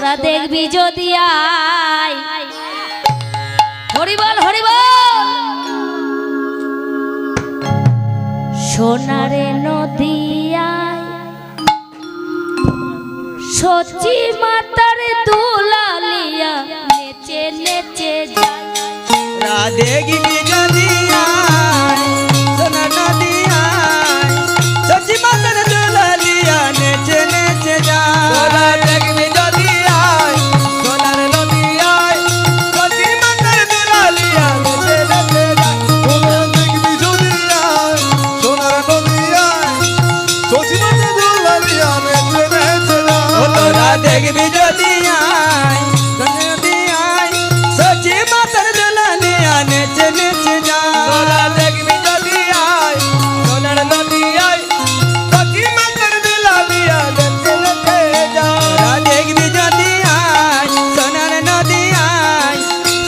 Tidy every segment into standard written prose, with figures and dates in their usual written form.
তোরা দেখবি যদি আয় হরি বল সোনারে নদিয়ায় সচি মাতার দুলালিয়া নেচে নেচে যায় দেখবি যদি আয় সোনার নদিয়ায় সচি মাতার দুলালিয়া নেচে নেচে যায় দেখবি যদি আয় সোনার নদিয়ায় সচি মাতার দুলালিয়া নেচে নেচে যায় দেখবি যদি আয় সোনার নদিয়ায় সচি মাতার দুলালিয়া নেচে নেচে যায় তোরা দেখবি যদি আয় সোনার নদিয়ায় সচি মাতার দুলালিয়া নেচে নেচে যায় তোরা দেখবি যদি আয় সোনার নদিয়ায়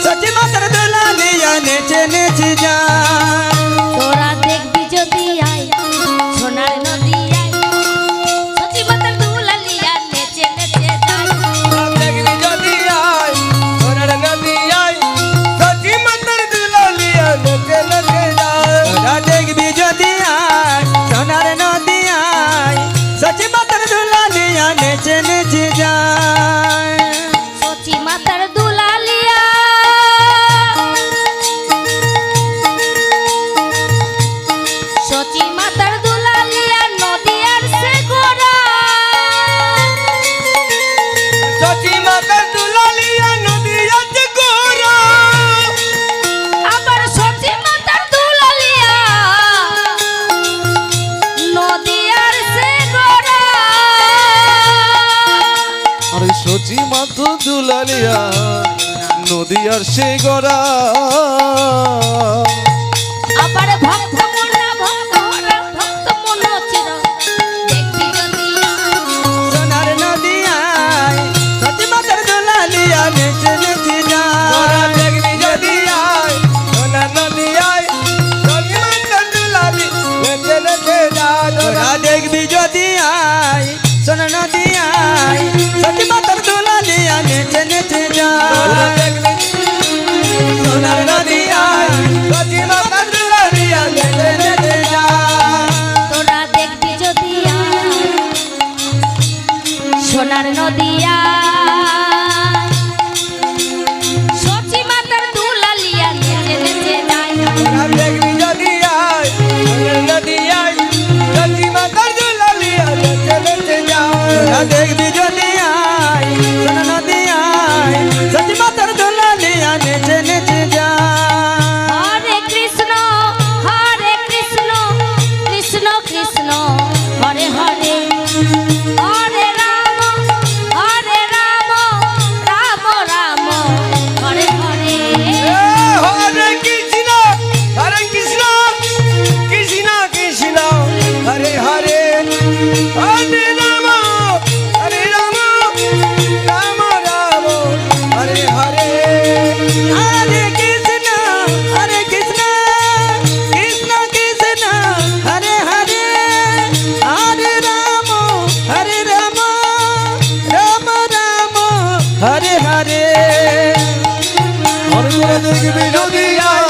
সচি মাতার দুলালিয়া নেচে নেচে যায় তোরা দেখবি যদি আয় সোনার নদিয়ায় সচি মাতার দুলালিয়া নেচে নেচে যায় তোরা দেখবি যদি আয় সোনার নদিয়ায় সচি মাতার দুলালিয়া নেচে নেচে যায় দেখবি যদি আয় সোনার নদিয়ায় সচি মাতার দুলালিয়া নেচে নেচে যায় তোরা দেখবি যদি আয় সোনার নদিয়ায় সচি মাতার দুলালিয়া নেচে নেচে যায় সচি মাতার দুলালিয়া সচি মাতার দুলালিয়া নদিয়ার সে গোরা সচি মাতার দুলালিয়া নদিয়াতে গোরা আবার সচি মাতার দুলালিয়া নদিয়ার সে গোরা আরে সচি মাথা দুলালিয়া নদিয়ার সে গড়া আবার ভক্ত মনা ভক্ত হরা ভক্ত মন চির দেখবি যদি সোনার নদিয়ায় সচি মাতার দুলালিয়া নেচে নেচে যায় তোরা দেখবি যদি আয় সোনার নদিয়ায় সচি মাতার দুলালি নেচে নেচে যায় তোরা দেখবি যদি আয় সোনার নদিয়ায় সচি মাতার দুলালিয়া নেচে নেচে যায় তোরা দেখবি সোনার নদিয়ায় সচি মাতার দুলালিয়া নেচে নেচে যায় তোরা দেখবি যদি আয় সোনার নদিয়া সচি মাতার দুলালিয়া নেচে নেচে যায় তোরা দেখবি যদি আয় সোনার নদিয়ায় সচি মাতার দুলালিয়া নেচে নেচে যায় তোরা দেখবি যদি আয় সোনার নদিয়ায় সচি মাতার দুলালিয়া নেচে নেচে যায় হরে কৃষ্ণ কৃষ্ণ কৃষ্ণ হরে হরে হরে রাম রাম রাম হরে হরে হরে কৃষ্ণ কৃষ্ণ কৃষ্ণ হরে হরে হরে রাম রাম রাম হরে হরে হরে কৃষ্ণ কৃষ্ণ কৃষ্ণ হরে হরে হরে রাম রাম রাম হরে হরে আরে তোরা দেখবি যদি আয়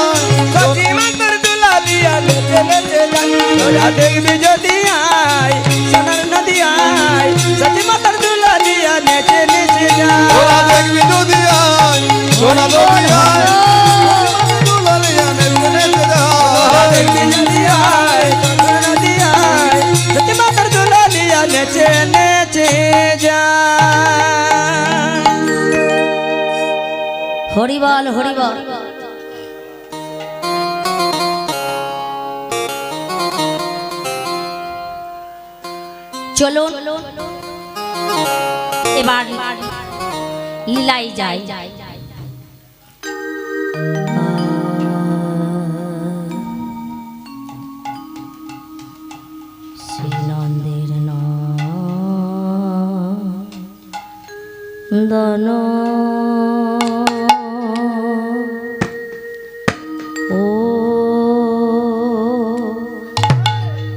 সচি মাতার দুলালিয়া নেচে নেচে যায় তোরা দেখবি যদি আয় সোনার নদিয়ায় সচি মাতার দুলালিয়া নেচে নেচে যায় তোরা দেখবি যদি আয় সোনা নদিয়ায় দুলালিয়া নেচে নেচে তোরা যায় দেখবি যদি আয় সোনার নদিয়ায় সচি মাতার দুলালিয়া নেচে নেচে যায় হরিবল চলো এবার লীলাই যাই শ্রীনন্দের নন্দন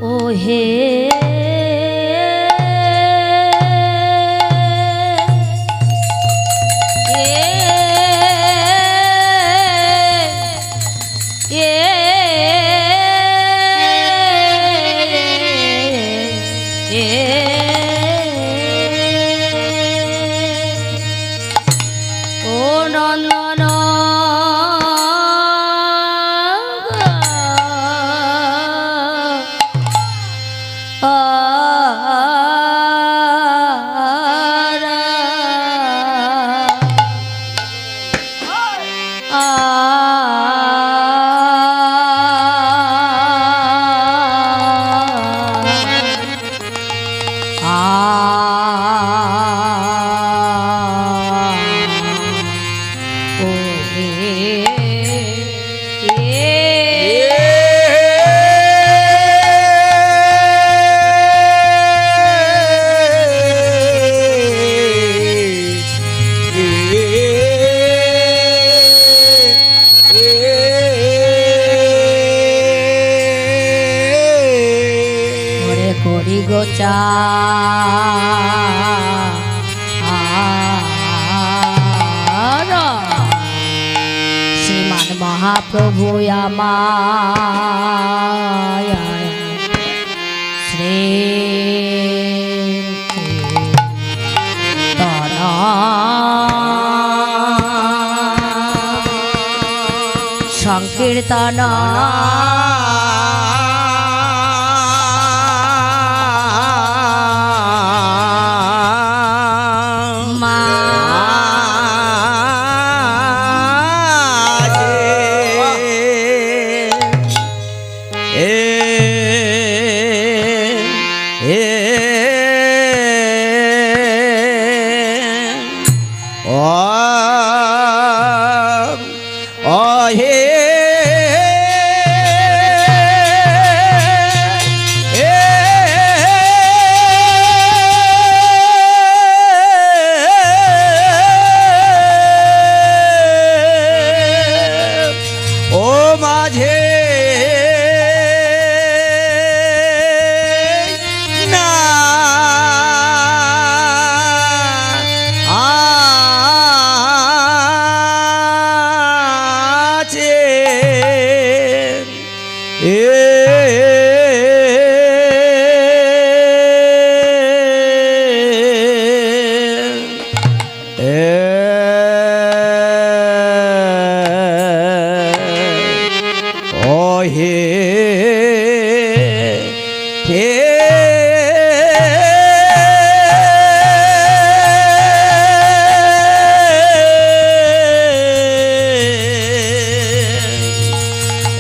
ও হে নন্দন করি গোচা শ্রীমান মহাপ্রভু আমায় শ্রী সংকীর্তন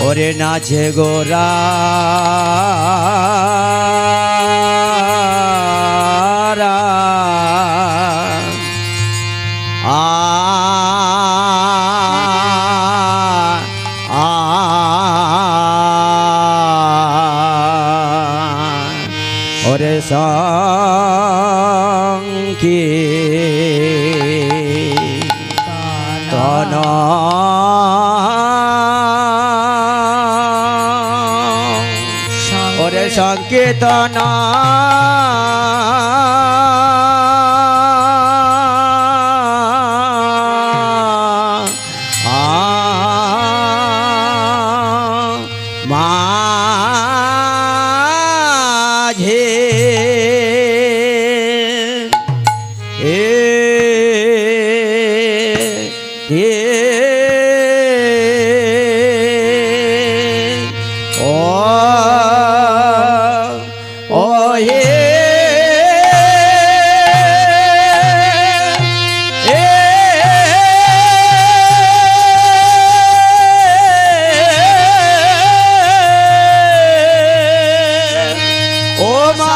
ওরে নাচে গোরা ওরে সংকীর্তন ওরে সংকীর্তন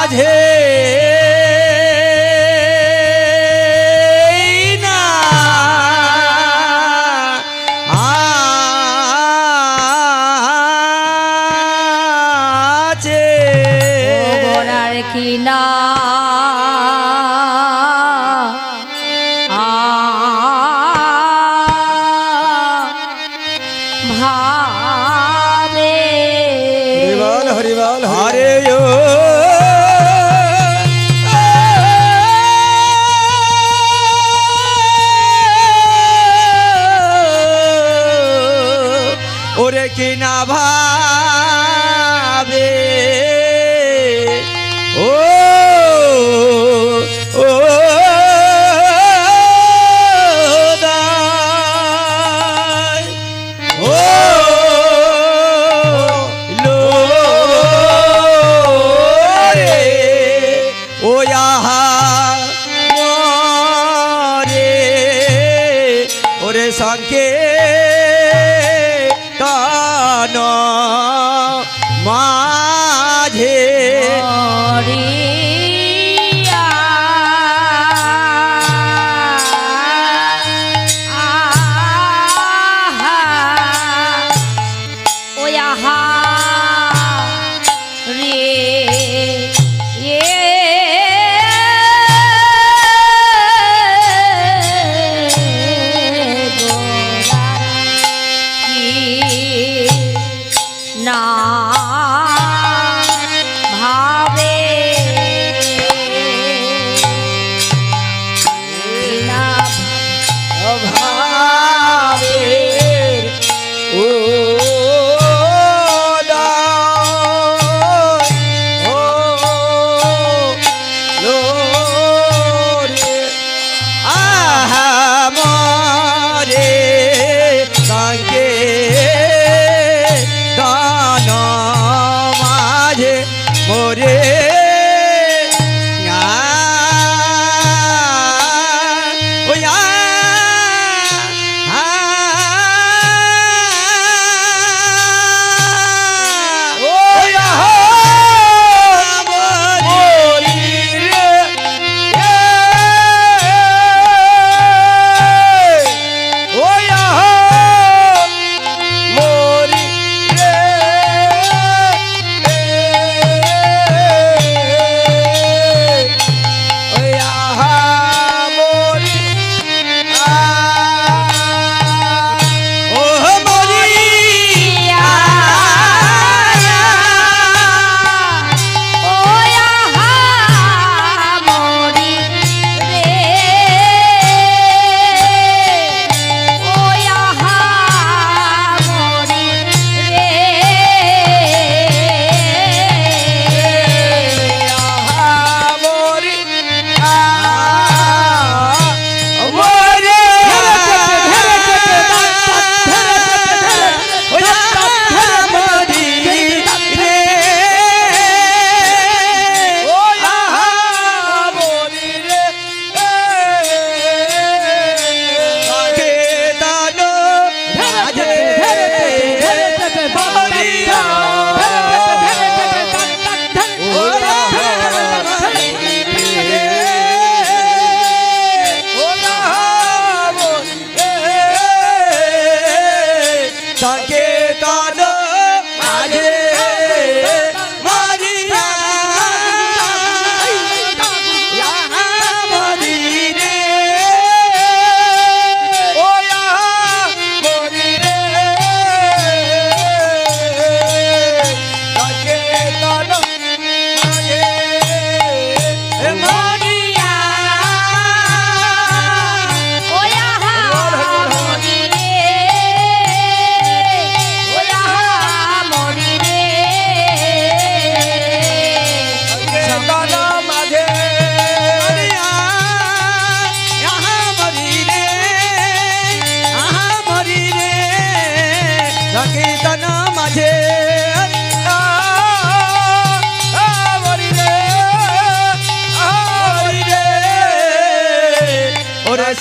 মাঝে কিনা ভাবে হরিবল হরিবল হরে ওরে কিনা ভাবে ও ও সঙ্গে তন মাঝে মরিয়া আহা ওই আহা রে না ভাবে না ভাবে ও মোরে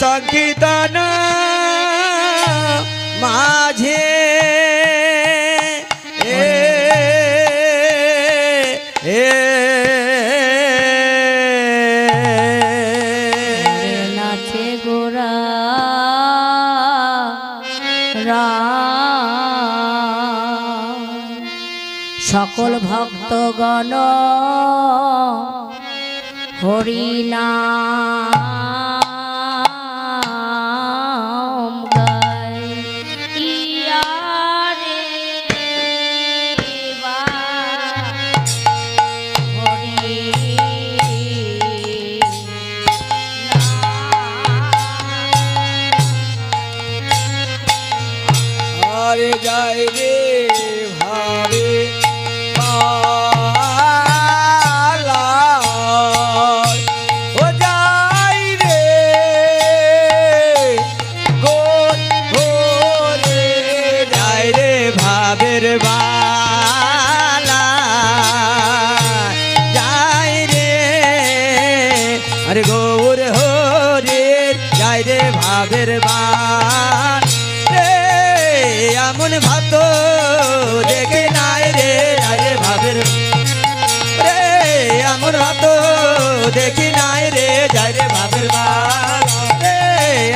সংকীর্তন মাঝে নাচে গোরা সকল ভক্তগণ হরিনাম গায় ইয়ারে বা হরি আরে যাই রে ভাবে আরে গৌর হরে যাই রে ভাবের বান এমন ভাত দেখি নাই রে যাই রে ভাবের রে এমন ভাত দেখি নাই রে যাই রে ভাবের রে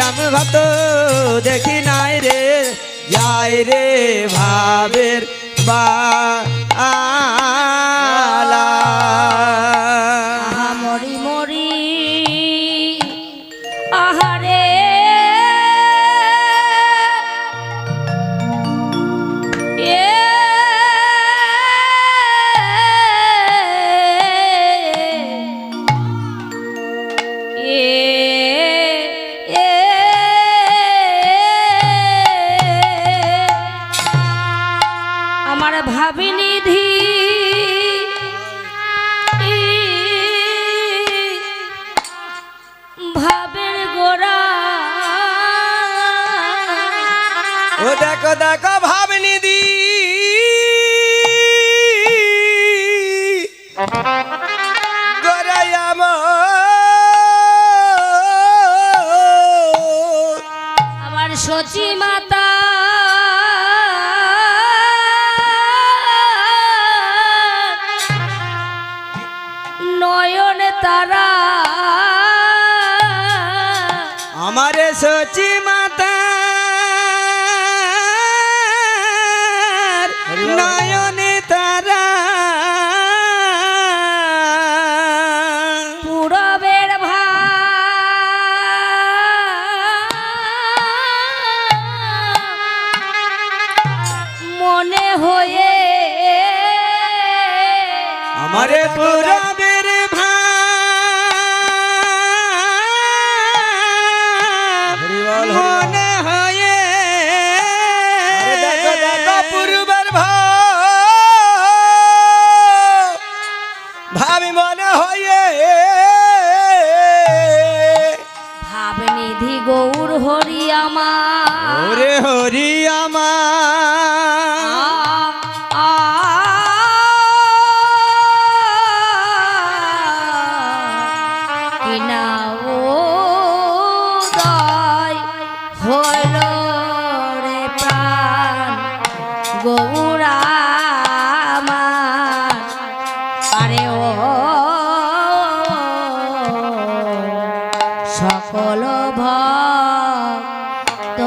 এমন ভাত দেখি নাই রে যাই রে ভাবের বালা আহা মরি মরি আহারে এ আমার ভাবিনিধি ভাবের গোড়া ও দেখো দেখো ভাবনিধি গড়াই আমার সচি মাতা নয়ন তারা আমারে সচি মাতা নয়নে তারা পূরবের মনে হয়ে আমারে পুরবের মনে হয়ে দেখো দেখো পূর্বের ভাবি মনে হয়ে ভাবনিধি গৌর হরি আমার ওরে হরি আমার কিনা ও দয় হইল রে প্রাণ গৌরা আমার আরে ও সকল ভক্ত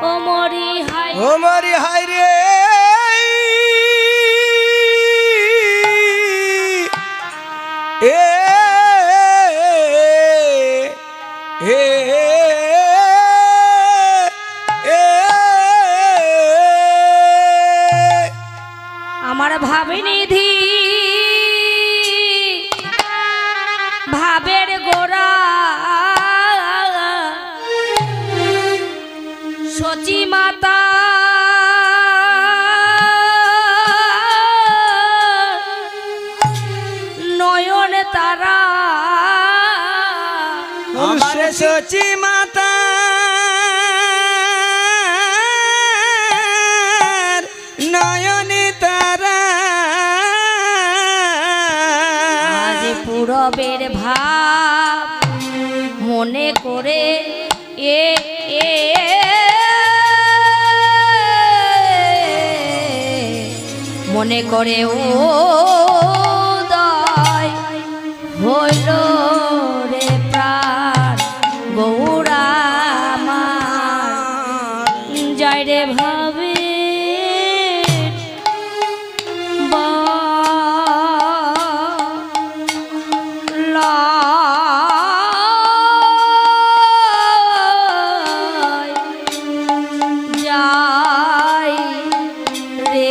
ও মরি হাই ও মরি হাই রে এ এ আমার ভাবিনিধি ভাবের গোড়া সচি মাতা নয়ন তারা আমারে সচি মাতা নয়নে তারা আজ পূরবের ভাব মনে করে এ এ মনে করে ও দয় হইল রে প্রাণ গৌরা আমার জয় রে ভাবে যাই রে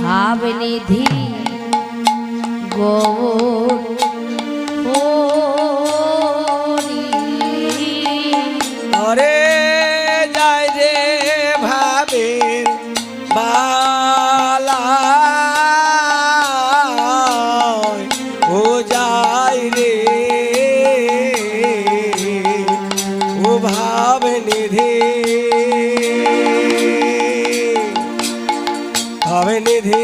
ভাবনিধি গৌর হরি ওরে যায় রে ভাবের বালা ও যায় রে ও ভাবনিধি ভাবনিধি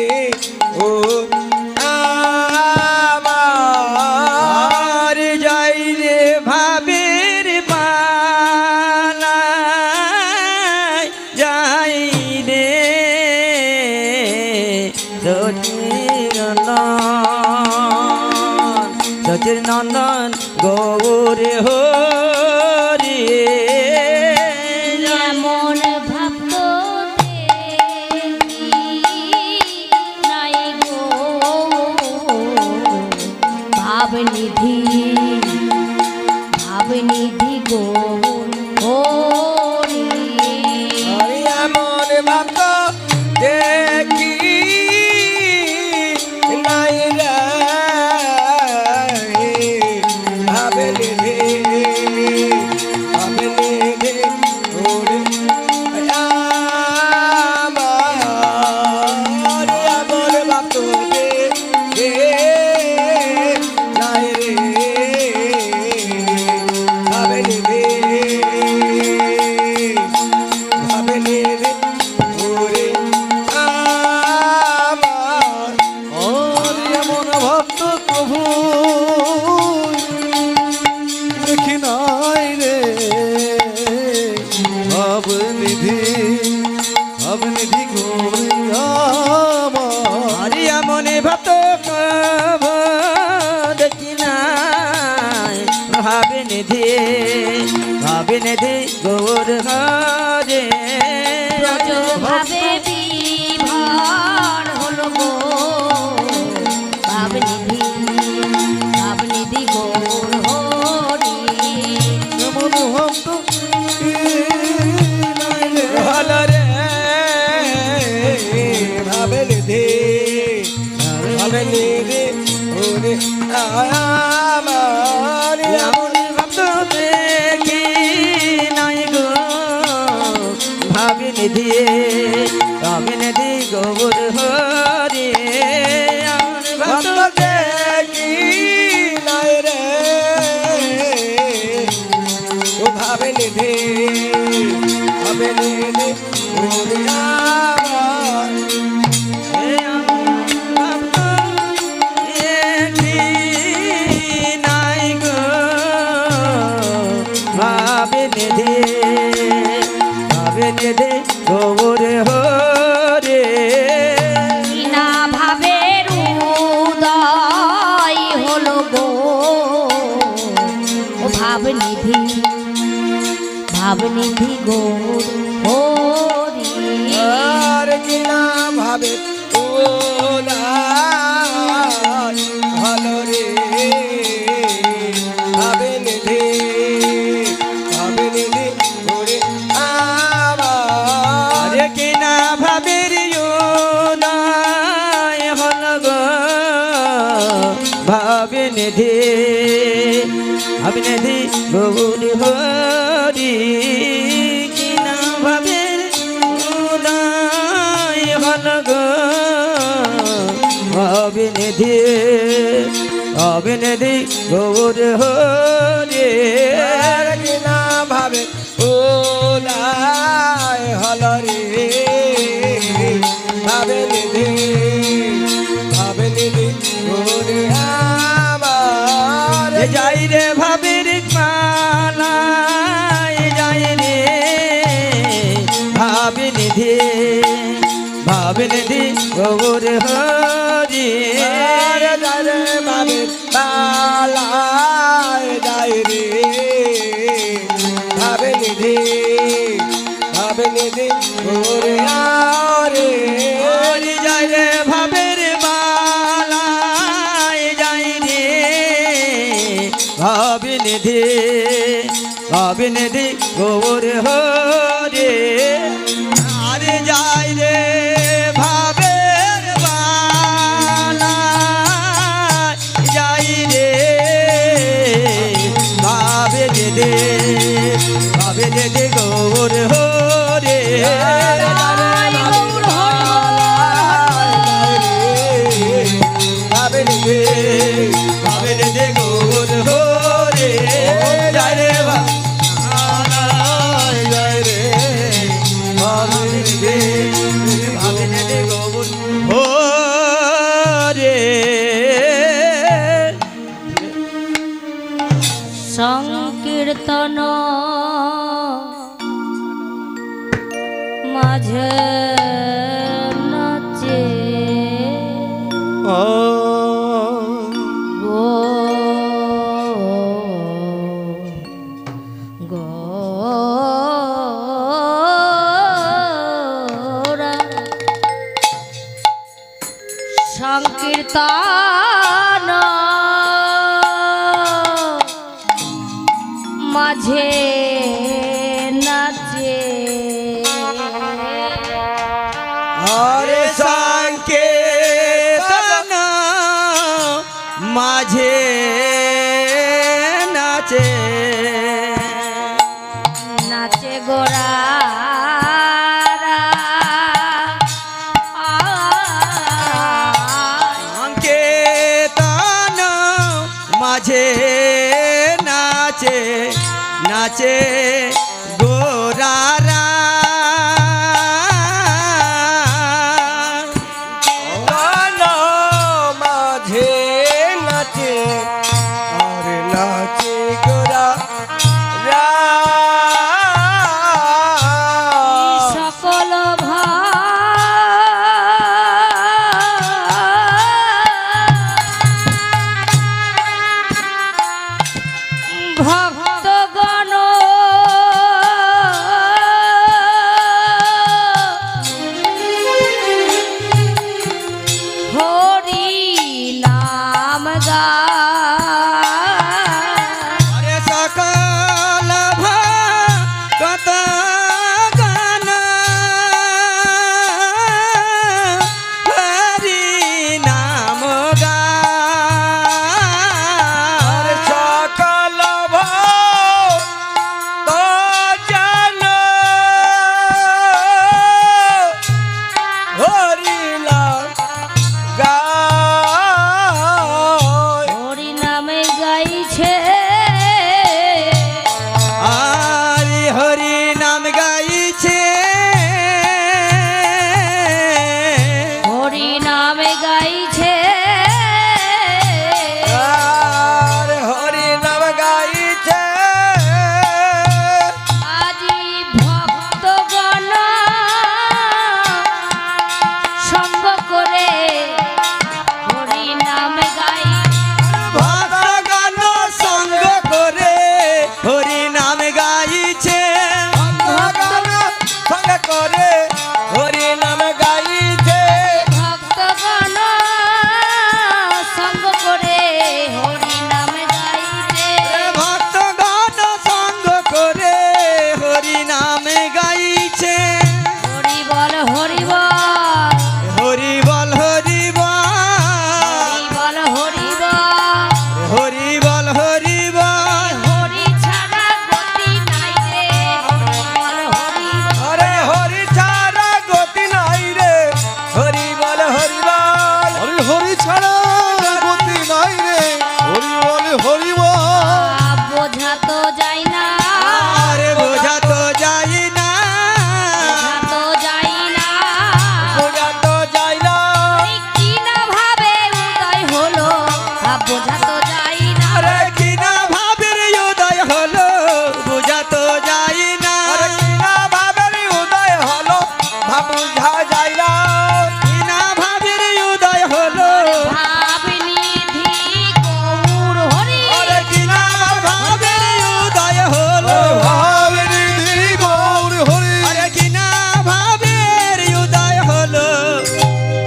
সচির নন্দন গৌর হরি এমন ভাবত দেখি নাই গো ভাবনিধি ভাবনিধি গো হরি হরি এমন ভক্ত দেখি নাই রে ভাবে নিধি ওরে আমার এমন ভক্ত দেখি নাই রে ভাবে নিধি এমন ভক্ত প্রভু দেখি নাই রে ভাবনিধি হরিয়া মনে ভক্ত দেখি নাই ভাবে নিধি গৌর হরে ব্রজ ভাবে বিভোর হলো গো ভাবনিধি গৌর হরি এমন ভক্ত নাই রে হল রে ভাবে নিধি ওরে আমার এমন ভক্ত দেখি নাই গো ভাবে নিধি গৌর হরে আমার ভক্ত দেখি নাই রে ও ভাবে নিধি ওরে আমার এ আমার ভক্ত দেখি নাই গো ভাবে নিধি গৌর হরে বিনা ভাবের উদয় হলো গো ও ভাবনিধি গৌর হরি আর কিনা ভাবে ভালো রে ভাবে নিধি ওরে আমার কিনা ভাবের হল গো ভাবে নিধি গৌর হরি কিনা ভাবের হল গো ভাবে নিধি গৌর হরি কিনা ভাবে হল রে ভাবে নিধি গৌর আমার যাই রে ভাবের পালায় যাই রে ভাবে নিধি গৌর হরি ভাবে পালায় যাই রে ভাবে নিধি গৌর আরে যাই রে ভাবের পালায় যাই রে ভাবে নিধি গৌর হরে আরে যাই রে ভাবের বালায় যাই রে ভাবে নিধি গৌর হরে ভাবে নিধি গৌর হরে যাই রে যাই রে ভাবে নিধি গৌর হরে সংকীর্তন মাঝে নাচে সংকীর্তন মাঝে নাচে হরে সংকীর্তন মাঝে নাচে নাচে গোরা সংকীর্তন মাঝে নাচে নাচে গোরারা মাঝে নাচে আর নাচে গোরা সকল ভক্তগণ হরি নাম আরে সকল ভক্ত গান হরি নাম গান সকল ভক্ত জন হরি নাম গায় হরি নামে গাইছে আরে হরি নাম গাইছে হরি নামে গাইছে আর হরি নাম গাইছে আজি ভক্তগণ সঙ্গ করে হরি নাম গাই ভক্তগণ সঙ্গ করে হরি নাম গাইছে ভক্তগণ সঙ্গ করে হরি নাম গাইছে ভক্তগণ সঙ্গ করে হরি নাম গাইছে ভক্তগণ সঙ্গ করে হরি নাম গাইছে হরি বল হরি বল হরি বল হরি বল হরি বল হরি বল হরি বল হরি বল হরি ছাড়া গতি নাই রে হরি বল হরি বল আরে হরি ছাড়া গতি নাই রে হরি বল হরি বল হরি হরি ছাড়া গতি নাই রে হরি বল হরি বল বোঝা তো যায় না আরে বোঝা তো যাই না বোঝা তো যায় না বোঝা তো যায় না কি না ভাবে উদয় হলো বোঝা তো যায় না আরে কি না ভাবের উদয় হলো বোঝা তো যাই না আরে কি না ভাবের উদয় হলো বুঝা যায় না কি না ভাবের উদয় হলো ভাব নিধি গৌর হরি আরে কি না ভাবের উদয় হলো ভাব নিধি গৌর হরি আরে কি না ভাবের উদয় হলো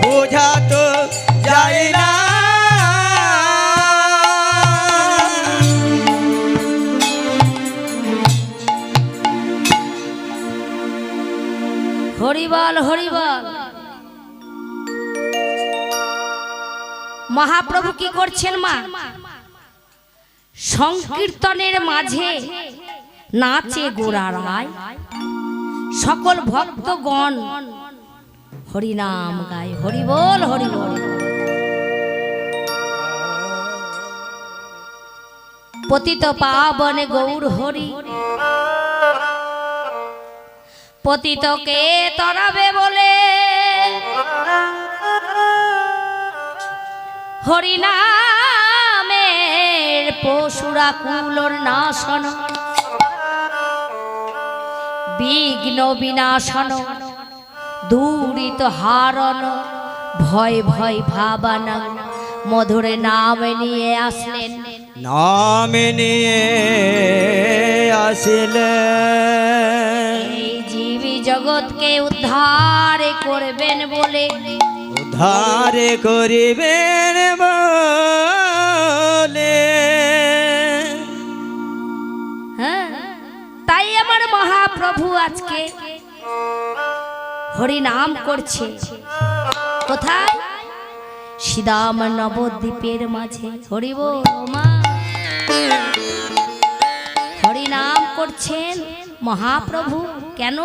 বোঝা তো যাই না হরি বল হরি বল মহাপ্রভু কি করছেন মা সংকীর্তনের মাঝে নাচে গোড়ারায় সকল ভক্তগণ হরি নাম গায় হরি বল হরি বল পতিত পাবন গৌর হরি পতিতকে তরাবে বলে হরিনামের পশুরা কুলোর নাশন বিঘ্ন বিনাশন দূরিত হারণ ভয় ভয় ভাবানা মধুর নাম নিয়ে আসলেন নাম নিয়ে আসিলেন এই জীবী জগৎকে উদ্ধার করবেন বলে ধারে করিবেন বলে। হ্যাঁ, তাই আমার মহাপ্রভু আজকে হরি নাম করছে। কোথায়? শ্রীদাম নবদ্বীপের মাঝে। হরি বল মা। হরি নাম করছেন মহাপ্রভু। কেন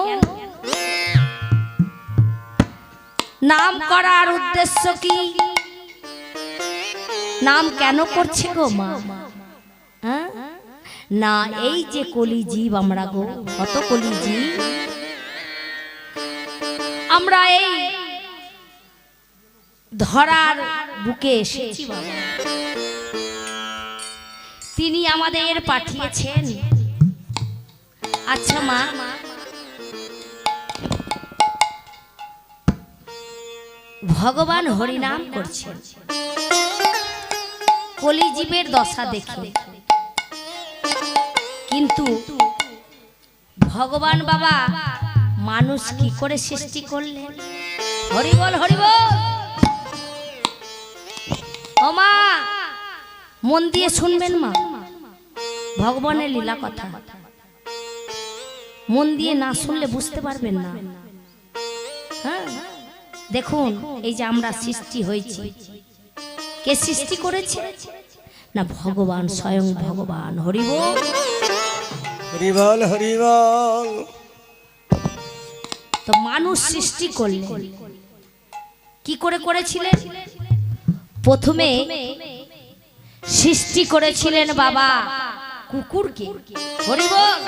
নাম করার উদ্দেশ্য কি? নাম কেন করছে গো মা? হ্যাঁ, না এই যে কলি জীব আমরা গো, কত কলি জীব আমরা এই ধরার বুকে এসেছি বাবা। তিনি আমাদের পাঠিয়েছেন। আচ্ছা মা, ভগবান হরিনাম করছেন, কলিজীবের দশা দেখে, কিন্তু ভগবান বাবা মানুষ কি করে সৃষ্টি করলেন? হরি বল, হরি বল। ও মা, মন দিয়ে শুনবেন মা, ভগবানের লীলা কথা মন দিয়ে না শুনলে বুঝতে পারবেন না। হ্যাঁ, দেখুন এই যে আমরা সৃষ্টি হয়েছি, কে সৃষ্টি করেছে? না ভগবান, স্বয়ং ভগবান। হরি বল, হরি বল, হরি বল। তো মানুষ সৃষ্টি করলেন, কি করে করেছিলেন? প্রথমে সৃষ্টি করেছিলেন বাবা কুকুরকে। হরি বল।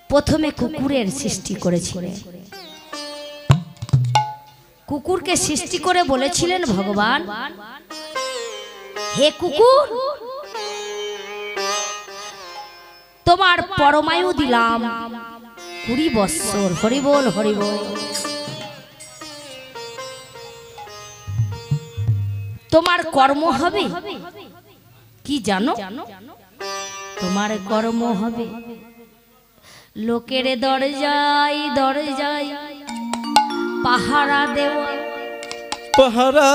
প্রথমে কুকুরের সৃষ্টি করেছিলেন। কুকুরকে সৃষ্টি করে বলেছিলেন ভগবান, হে কুকুর, তোমার পরমায়ু দিলাম 20 বৎসর। হরি বল, হরি বল। তোমার কর্ম হবে কি জানো? তোমার কর্ম হবে লোকের দরজায় দরজায় পাহারা দেওয়া। পাহারা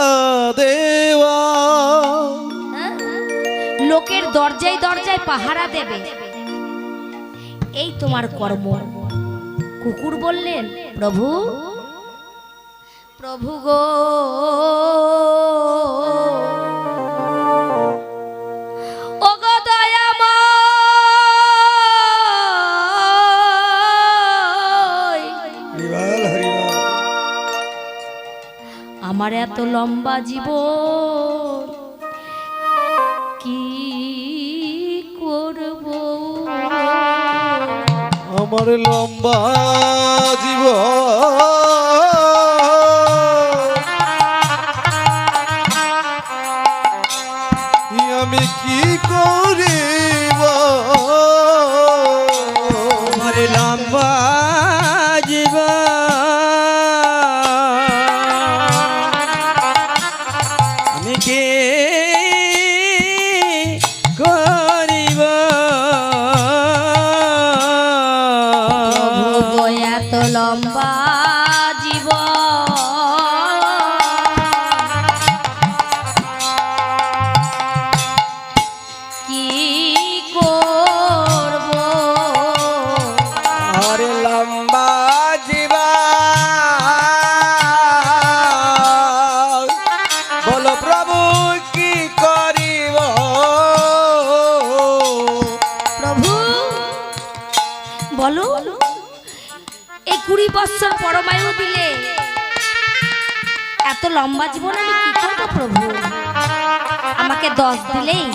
দেওয়া। লোকের দরজায় দরজায় পাহারা দেবে, এই তোমার কর্ম। কুকুর বললেন, প্রভু, প্রভু গো, ও গো দয়াময়, হরি বল, হরি বল। আমার এত লম্বা জীবন কি করব? আমার লম্বা জীবন আমি কি করিব? আমার লম্বা জীবন আমি কি করিব? প্রভু এত লম্বা কি করব? আরে লম্বা জীবন বলো প্রভু কি করিব? প্রভু বলো, এই 20 বৎসর পরমায়ু দিলে এত লম্বা জীবন আমি কি করব প্রভু? আমাকে 10 দিলেই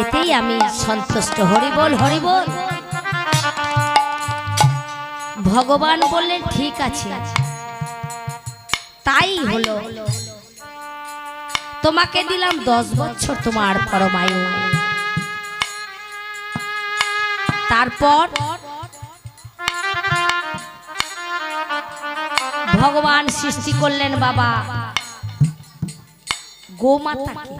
এতেই আমি সন্তুষ্ট। হরি বল, হরি বল। ভগবান বললেন, ঠিক আছে, তাই হলো। তোমাকে দিলাম 10 বছর তোমার পরমায়ু। তারপর ভগবান সৃষ্টি করলেন বাবা গোমাতাকে।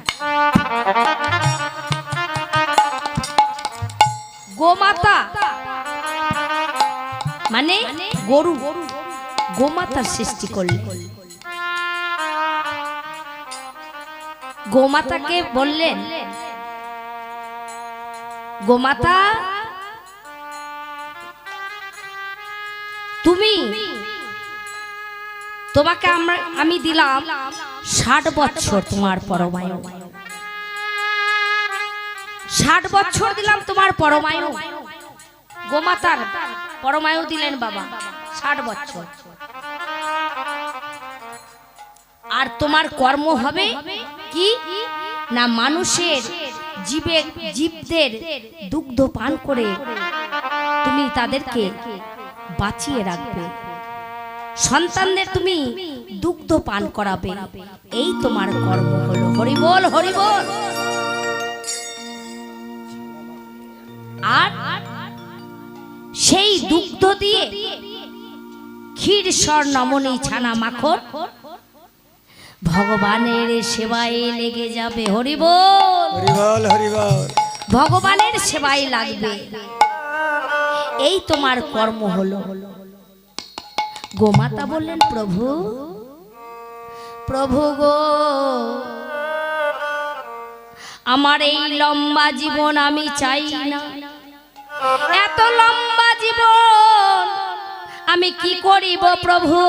গোমাতা মানে গরু, গোমাতার সৃষ্টি করলেন। গোমাতাকে বললেন, গোমাতা তুমি, তোমাকে আমি দিলাম 60 বছর তোমার পরমায়ু, 60 বছর দিলাম তোমার পরমায়ু। গোমাতার পরমায়ু দিলেন বাবা 60 বছর। আর তোমার কর্ম হবে কি না, মানুষের জীবদের দুগ্ধ পান করে তুমি তাদেরকে বাঁচিয়ে রাখবে, সন্তানদের তুমি দুগ্ধ পান করাবে, এই তোমার কর্ম হলো। হরি বল, হরি বল। আর সেই দুগ্ধ দিয়ে ক্ষীর স্বর্ণমণি ছানা মাখন ভগবানের সেবায় লেগে যাবে। হরি বল, হরি বল, হরি বল। ভগবানের সেবায় লাগবে, এই তোমার কর্ম হলো। গোমাতা বললেন, প্রভু, প্রভু গো, আমার এই লম্বা জীবন আমি চাই না। এত লম্বা জীবন আমি কি করিব প্রভু?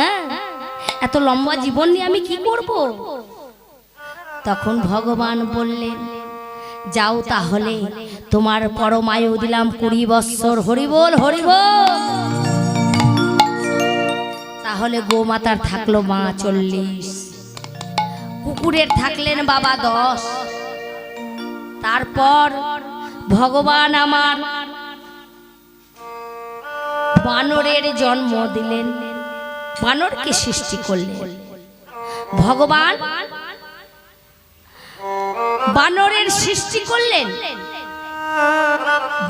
হ্যাঁ, এত লম্বা জীবন নিয়ে আমি কি করব? তখন ভগবান বললেন, যাও তাহলে, তোমার পরমায়ু দিলাম 20 বৎসর। হরি বল, হরি বল। তাহলে গোমাতার থাকলো মা 40, কুকুরের থাকলেন বাবা 10। তারপর ভগবান আমার বানরের জন্ম দিলেন, বানরকে সৃষ্টি করলেন। ভগবান বানরের সৃষ্টি করলেন,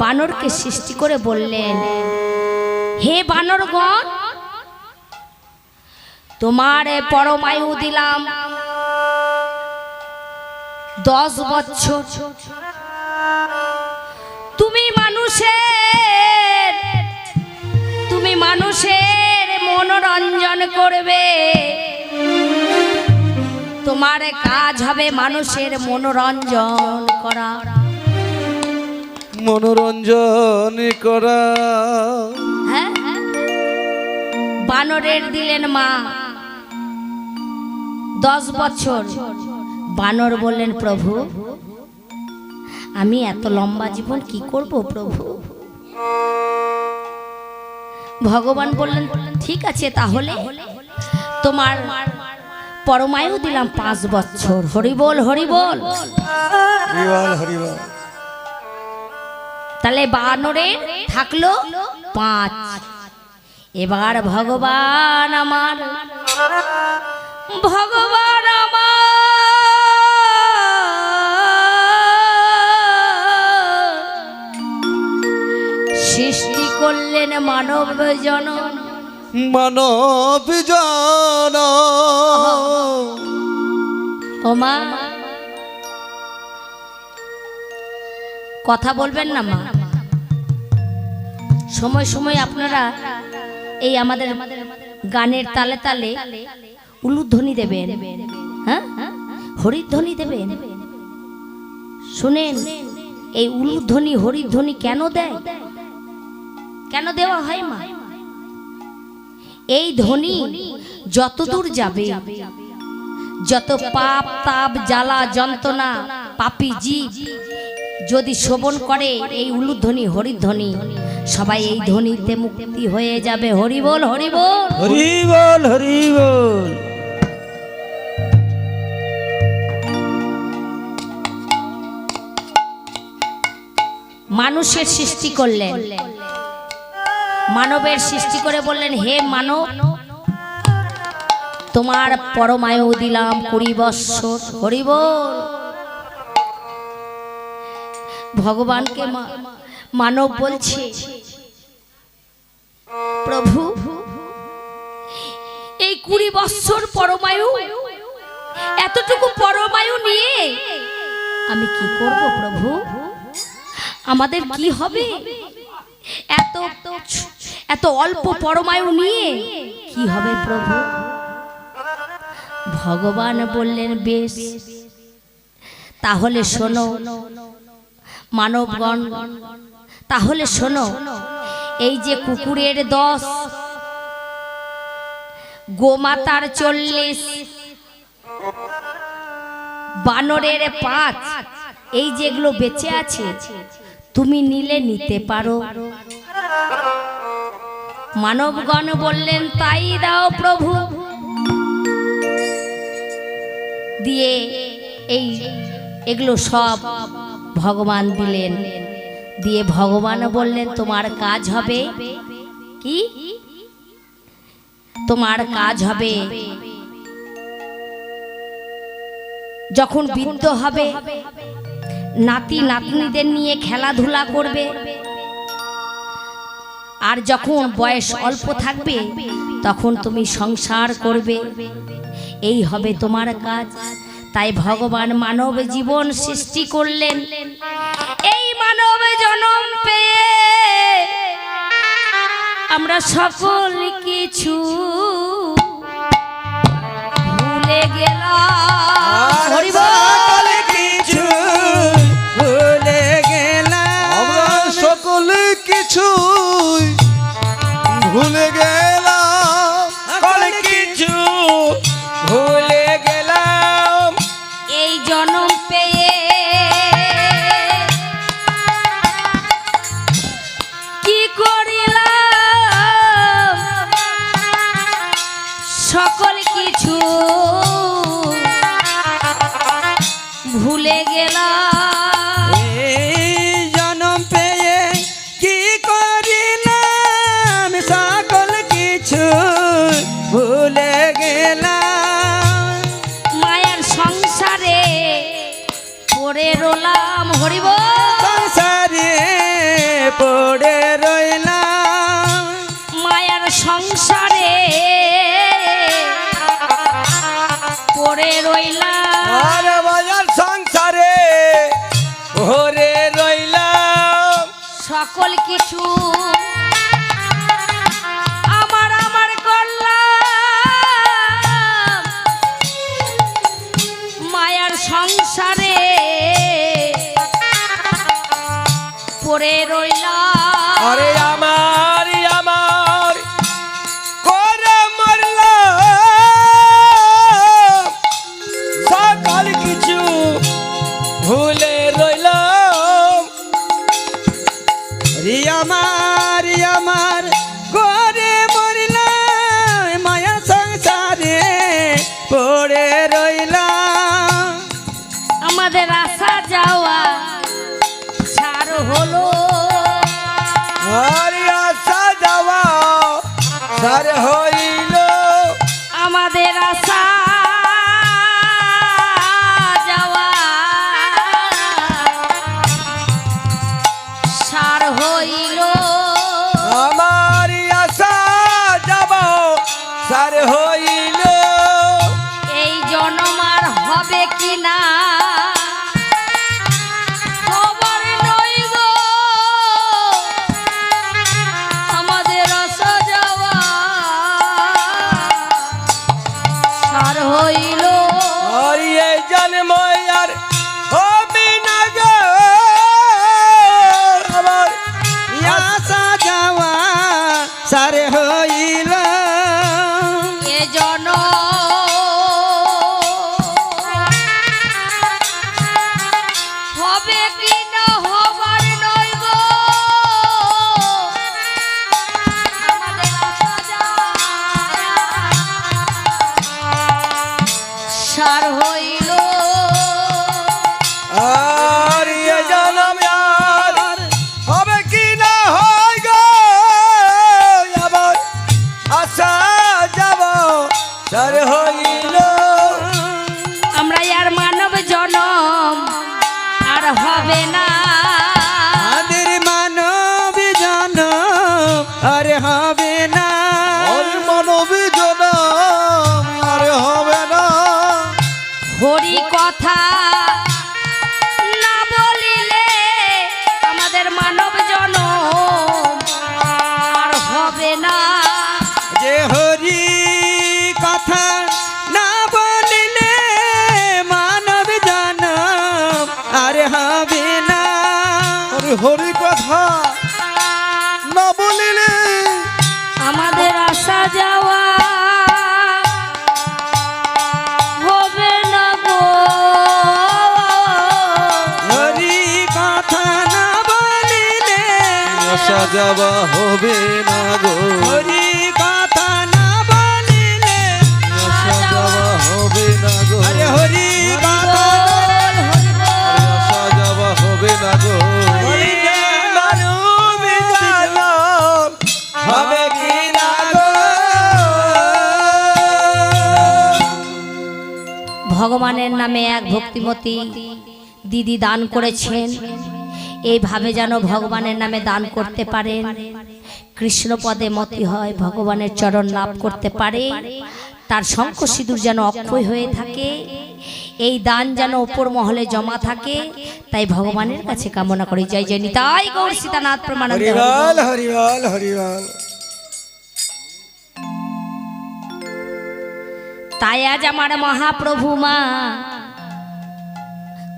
বানরকে সৃষ্টি করে বললেন, হে বানরগণ, তোমার পরমায়ু দিলাম 10 বছর। তুমি মানুষের মনোরঞ্জন করবে, তোমার কাজ হবে মানুষের মনোরঞ্জন করা। মনোরঞ্জন করা। হ্যাঁ, বানরের দিলেন মা 10 বছর। বানর বললেন, প্রভু, আমি এত লম্বা জীবন কি করব প্রভু? ভগবান বললেন, ঠিক আছে, তাহলে তোমার পরমায়ু দিলাম 5 বছর। হরি বল, হরি বল। হরি বল, হরি বল। তাহলে বানরের থাকলো 5। এবার ভগবান আমার সৃষ্টি করলেন মানব জনম। মানব জন। ও মা, কথা বলবেন না মা? সময় সময় আপনারা এই আমাদের গানের তালে তালে উলুধ্বনি দেবেন, হ্যাঁ, হরিধ্বনি দেবেন। শুনেন, এই উলুধ্বনি হরিধ্বনি কেন দেয়, কেন দেওয়া হয় মা? এই ধ্বনি যতদূর যাবে, যত পাপ তাপ জ্বালা যন্ত্রণা পাপী জীব যদি শ্রবণ করে এই উলুধ্বনি হরিধ্বনি, সবাই এই ধ্বনিতে মুক্তি হয়ে যাবে। হরি বল, হরি বল, হরি বল, হরি বল। মানুষের সৃষ্টি করলেন, মানবের সৃষ্টি করে বললেন, হে মানব, তোমার পরমায়ু দিলাম 20 বৎসর। হরি বল। ভগবানকে মানব বলছে, প্রভু, এই 20 বৎসর পরমায়ু, এতটুকু পরমায়ু নিয়ে আমি কি করব প্রভু? আমাদের কি হবে? এত অল্প পরমায়ু নিয়ে কি হবে প্রভু? ভগবান বললেন বেশ, তাহলে শোনো মানবগণ, তাহলে শোনো, এই যে কুকুরের 10, গোমাতার 40, বানরের 5, এই যেগুলো বেঁচে আছে তুমি নিলে নিতে পারো। মানবগণ বললেন তাই দাও প্রভু। দিয়ে এগুলো সব ভগবান দিলেন। দিয়ে ভগবান বললেন তোমার কাজ হবে কি? তোমার কাজ হবে যখন বৃদ্ধ হবে নাতি নাতনিদের নিয়ে খেলাধুলা করবে, আর যখন বয়স অল্প থাকবে তখন তুমি সংসার করবে, এই হবে তোমার কাজ। তাই ভগবান মানব জীবন সৃষ্টি করলেন। এই মানব জন্ম পেয়ে আমরা সকল কিছু ভুলে গেলাম। হরি বল। সকল কিছু ভুলে গেলাম, আমরা সকলে কিছুই ভুলে গেলাম, সকল কিছু ভুলে গেলাম। এই জন্ম পেয়ে কি করিলাম? সকল কিছু ভুলে গেলাম। এই জন্ম পেয়ে কি করিলাম? সকল কিছু ভুলে গেলাম। মায়ের সংসারে পড়ে রলাম। হরি বল। সংসারে পড়ে রইলাম, মায়ের সংসারে পড়ে রইলাম। আর বাজার সংসারে ভরে রইলাম। সকল কিছু আমার আমার করলাম, মায়ার সংসারে পড়ে রইলাম। আরে আমার আমার করে মরলাম, সকল কিছু ভুলে রইলাম। রে আমার করে মরলাম, মায়া সংসারে পড়ে রইলাম। আমাদের আসা যাওয়া সার হলো, আরে আসা যাওয়া সার হইল। আমাদের আসা যাওয়া সার হইল। আমার আসা যাব সার হইল। এই জন্ম আর হবে কি না খবর নই গো, আমাদের আসা যাওয়া সার হইল। আর এই জন্ম আর হবে না গো, আমার আসা যাওয়া সার হইল। এ জন্ম হবে কি না হবার নয় গো, আমাদের আসা যাওয়া সার হইল। আর এই জন্ম আর হবে কি না হয় গো, আবার আসা যাব সার হইল। আমরা আর মানব জনম আর হবে না, আমাদের মানব জনম আর হবে না। আর মানবী জনম আর হবে না। হরি কথা না বলিলে আমাদের মানব জনম আর হবে আসা যাওয়া হবে না গো হরি কথা না বলিলে আসা যাওয়া হবে না গো আরে হরি কথা আসা যাওয়া হবে না গো বলিলে মানুষ জানো হবে কি না গো ভগবানের নামে এক ভক্তিমতী দিদি দান করেছেন, এইভাবে যেন ভগবানের নামে দান করতে পারেন, কৃষ্ণ পদে মতি হয়, ভগবানের চরণ লাভ করতে পারে, তার শঙ্খ সিঁদুর যেন অক্ষয় হয়ে থাকে, এই দান যেন ওপর মহলে জমা থাকে, তাই ভগবানের কাছে কামনা করি। জয় জয় নিতাই গৌর সীতানাথ প্রমানন্দ। হরিবল হরিবল হরিবল। তাই আজ আমার মহাপ্রভু মা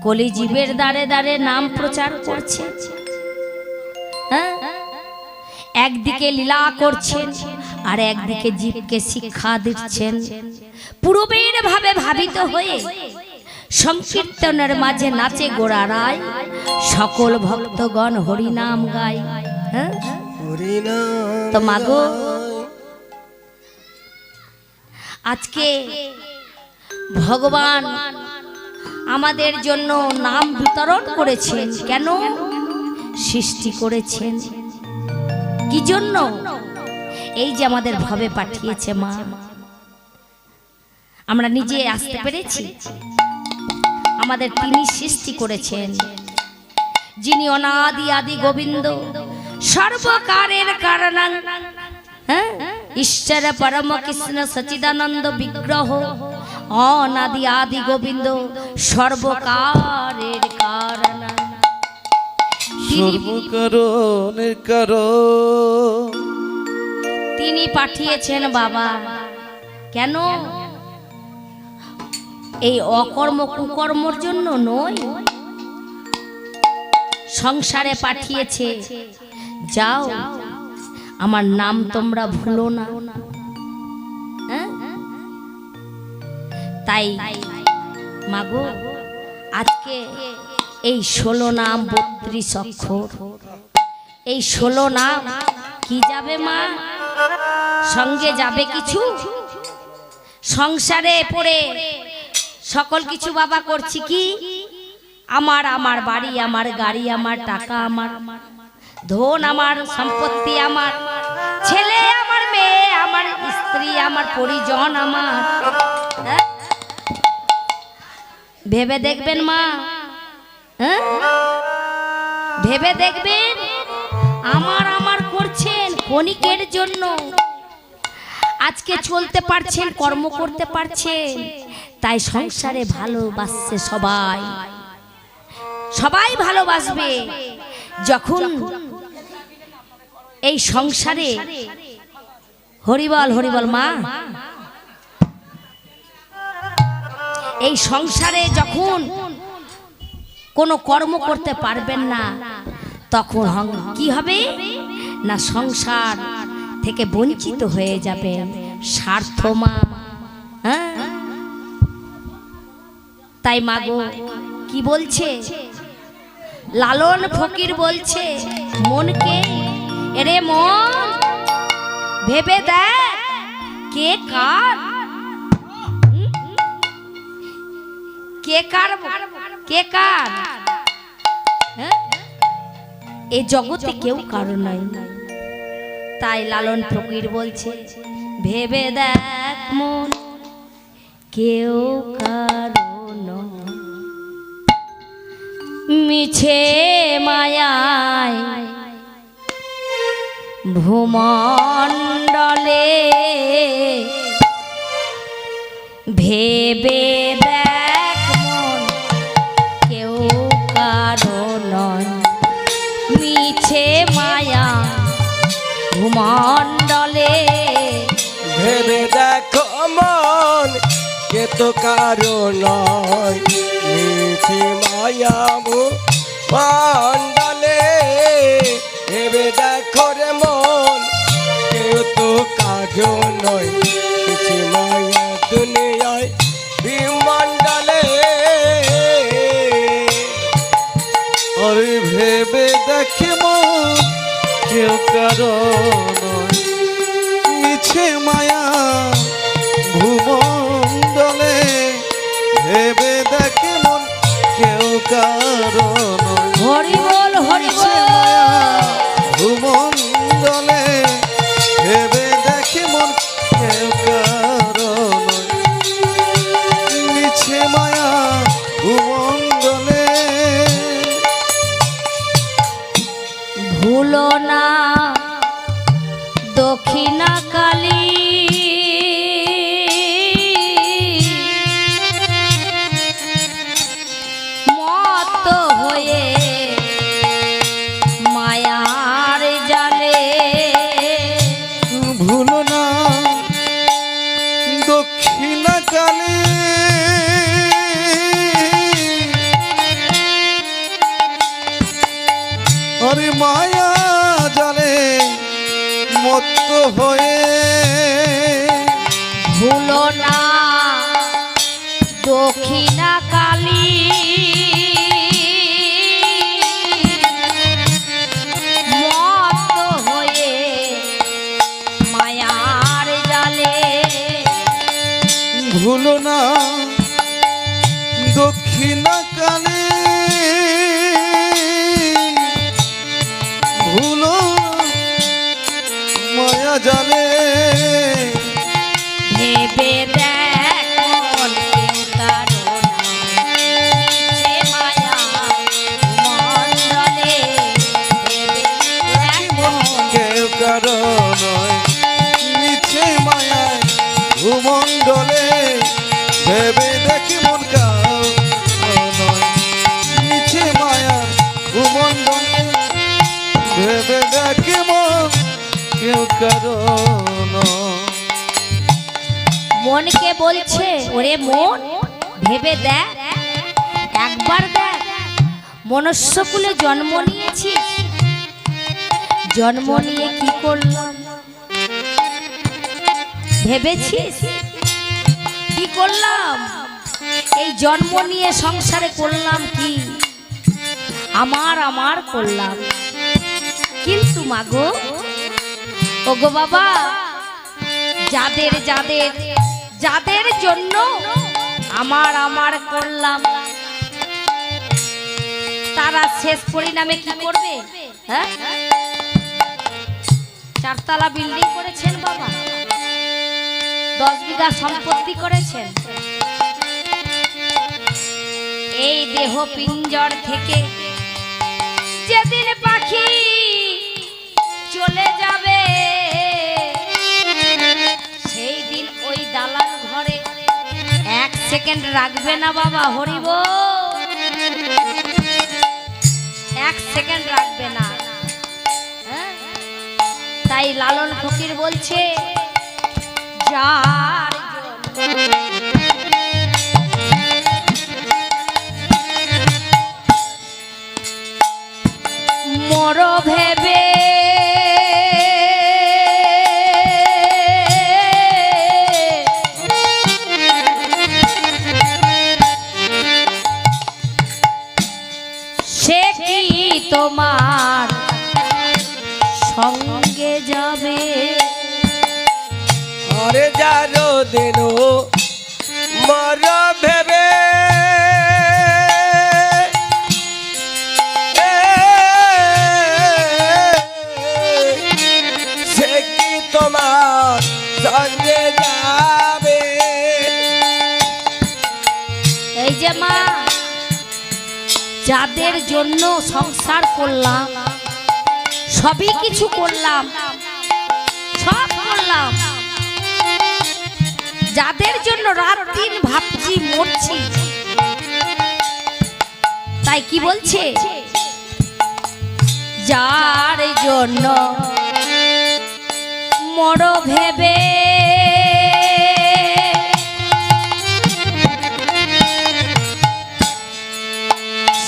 কলিজীবের দ্বারে দ্বারে নাম প্রচার করছে, হ্যাঁ? একদিকে লীলা করছেন আর একদিকে জীবকে শিক্ষা দিচ্ছেন। পূর্বের ভাবে ভাবিত হয়ে সংকীর্তনের মাঝে নাচে গোড়া রায়, সকল ভক্তগণ হরিনাম গায়। হ্যাঁ, তো মাগো আজকে ভগবান আমাদের জন্য নাম বিতরণ করেছেন, কেন সৃষ্টি করেছেন, কি জন্য? এই যে আমাদের ভবে পাঠিয়েছে মা, আমরা নিজে আসতে পেরেছি, আমাদের তিনি সৃষ্টি করেছেন, যিনি অনাদি আদি গোবিন্দ সর্বকারের কারণ, হ্যাঁ, ঈশ্বর পরম কৃষ্ণ সচিদানন্দ বিগ্রহ, অনাদি আদি গোবিন্দ সর্বকারের কারণ, সর্বকারণের কারণ তিনি পাঠিয়েছেন বাবা। কেন? এই অকর্ম কুকর্মর জন্য নয়, সংসারে পাঠিয়েছে, যাও আমার নাম তোমরা ভুলো না। হ্যাঁ? তাই মাগো আজকে এই 16 নাম 32 অক্ষর, এই 16 নাম কি যাবে মা? সঙ্গে যাবে কিছু? সংসারে পড়ে সকল কিছু বাবা করছি কি? আমার আমার বাড়ি, আমার গাড়ি, আমার টাকা, আমার ধন, আমার সম্পত্তি, আমার ছেলে, আমার মেয়ে, আমার স্ত্রী, আমার পরিজন, আমার। হ্যাঁ? ভেবে দেখবেন মা, হ্যাঁ? ভেবে দেখবেন, আমার আমার করছেন ক্ষণিকের জন্য, আজকে চলতে পারছেন, কর্ম করতে পারছেন, তাই সংসারে ভালোবাসছে সবাই, সবাই ভালোবাসবে। যখন এই সংসারে হরিবল হরিবল মা, এই সংসারে যখন কোনো কর্ম করতে পারবেন না, তখন কি হবে না, সংসার থেকে বঞ্চিত হয়ে যাবে, স্বার্থ মা। হ্যাঁ, তাই মাগো কি বলছে লালন ফকির, বলছে মনকে, এরে মন ভেবে দেখ কে কার, কে কার, কে কার। হ্যাঁ? এই জগতে কেউ কারো নাই, তাই লালন ফকির বলছে ভেবে দেখ মন কেউ কারো নয়, মিছে মায়ায় ভূমণ্ডলে ভেবে দেখ মন কেউ কারো নয়, মিছে মায়া ভূমণ্ডলে ভেবে দেখো মন কে তো কারো নয়, মিছে মায়া মণ্ডলে ভেবে দেখো রে মন কেউ তো কারো নয়, মিছে মায়া দুনিয়ায় বিমণ্ডলে। আরে ভেবে দেখে মন কেউ কারো নয় মিছে মায়া ভুবন ভেবে দেখে মন কেউ কারো নয় হরি বল হরি মিছে মায়া ভুমণ্ডলে ভেবে দেখে মন কেউ কারো নয় মিছে মায়া ভুমণ্ডলে ভুলো না দক্ষিণা কালী মত্ত হয়ে মায়ার জালে ভুলো না দক্ষিণা কালী আরে মায়া জালে মত্ত হয়ে ভুলো না দক্ষিণা কালী মত্ত হয়ে মায়ার জালে ভুলো না দক্ষিণা কালী ভুলো মায়া জালে ভেবে দেখ মন কেউ কারো নয়, মিছে মায়া মণ্ডলে ভেবে দেখ মন কেউ কারো নয় মিছে মায়ায় ভূমণ্ডলে ভেবে দেখি মন কারো নয় মিছে মায়া ভূমণ্ডলে ভেবে দেখি মন কেউ কারো নয় মনকে বলছে ওরে মন ভেবে দেখ একবার দেখ মনুষ্যকুলে জন্ম নিয়েছি জন্ম নিয়ে কি করলাম ভেবেছিস কি করলাম এই জন্ম নিয়ে সংসারে করলাম কি আমার আমার করলাম কিন্তু মাগো ওগো বাবা যাদের যাদের যাদের জন্য আমার আমার করলাম তারা শেষ পরিণামে কি করবে হ্যাঁ চারতলা বিল্ডিং করেছেন বাবা 10 বিঘা সম্পত্তি করেছেন এই দেহ পিঞ্জর থেকে যেদিন পাখি চলে যাবে সেই দিন ওই দালান ঘরে 1 সেকেন্ড রাখবে না বাবা হরিব 1 সেকেন্ড রাখবে না হ্যাঁ? তাই লালন ফকির বলছে যার মর ভেবে সে কি তোমার সঙ্গে যাবে আরে যারো দিনো মর ভেবে সে কি তোমার সঙ্গে যাবে এই যে মা যাদের জন্য সংসার করলাম সবই কিছু করলাম সব করলাম যাদের জন্য রাত দিন ভাবছি মরছি তাই কি বলছে যার জন্য মর ভেবে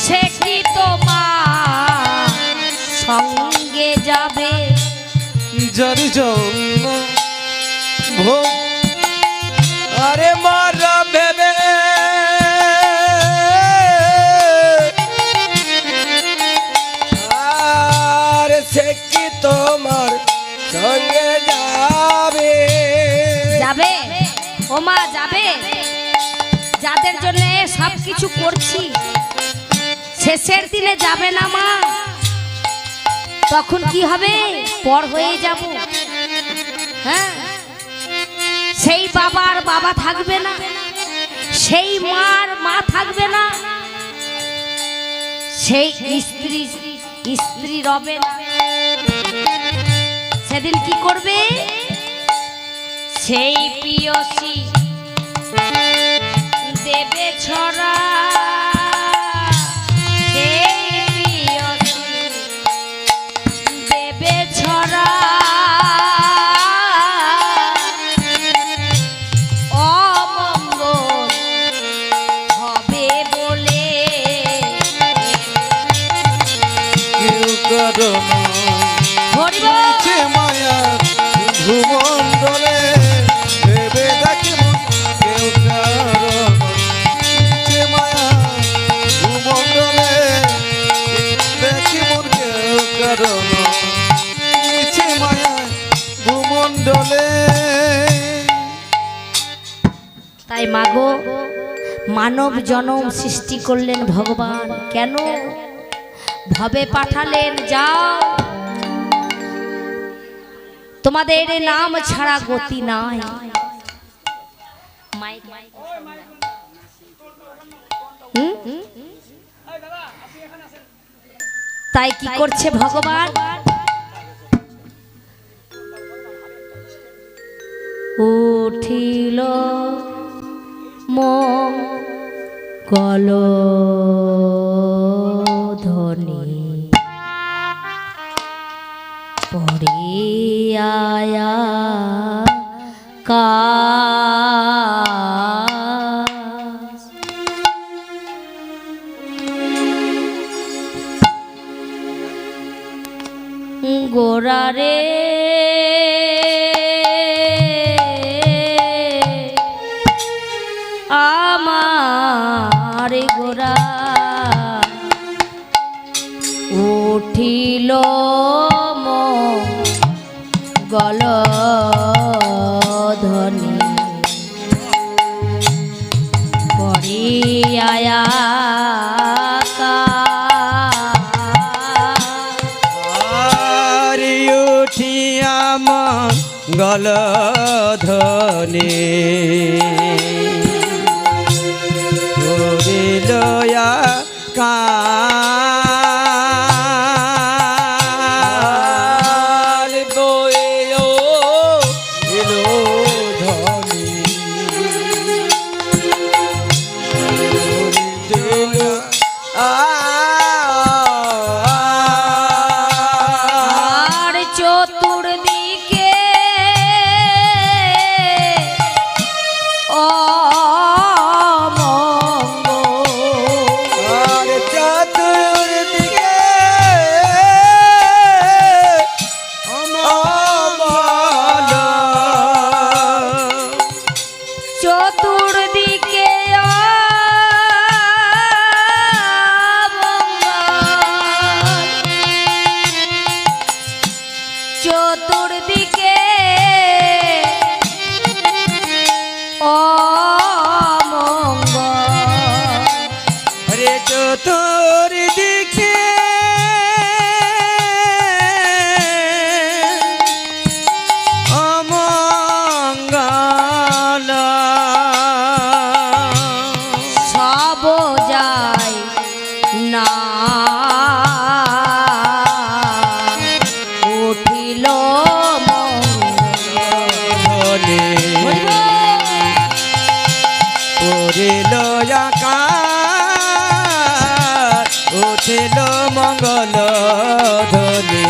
সে কি তোমার সঙ্গে যাবে যার জন্য ভোগ আরে মর ভেবে আর সে কি তো সঙ্গে যাবে যাবে ও মা যাবে, যাদের জন্য সব কিছু করছি শেষের দিনে যাবে না মা, তখন কি হবে? পর হয়ে যাব। হ্যাঁ, সেই বাবার বাবা থাকবে না, সেই মার মা থাকবে না, সেই স্ত্রী স্ত্রী রবে না। সেদিন কি করবে? সেই প্রিয়সী দেবে ছড়া, সেই প্রিয়সী দেবে ছড়া, অমঙ্গল হবে বলে কেউ কারো হরিব নিচে মায়া ভুমণ্ডলে ভেবে দেখে মন কেউ কারো নিচে মায়া ভুমণ্ডলে দেখে মন কেউ কারো নিচে মায়া ভুমণ্ডলে। তাই মাগো মানব জনম সৃষ্টি করলেন ভগবান, কেন ভবে পাঠালেন? যাও, তোমাদের নাম ছাড়া গতি নাই। হুম? তাই কি করছে ভগবান? উঠিল মঙ্গল ধ্বনি পড়িয়া কাশ, গোরারে আমার গোরা উঠিল মঙ্গল ধ্বনি পড়িয়া আরি উঠিয়া মঙ্গল ধ্বনি করিলয়া কাল বয়েও এলো ধ্বনি করিল আর চতুর্দিকে আর চতুর্দিকে অমঙ্গল চতুর্দিকে চতুর্দিকে অমঙ্গল, রে চতুর্দিকে অমঙ্গল সব যায় না উঠিল মঙ্গল। করিল আকাশ উঠিল মঙ্গল ধ্বনি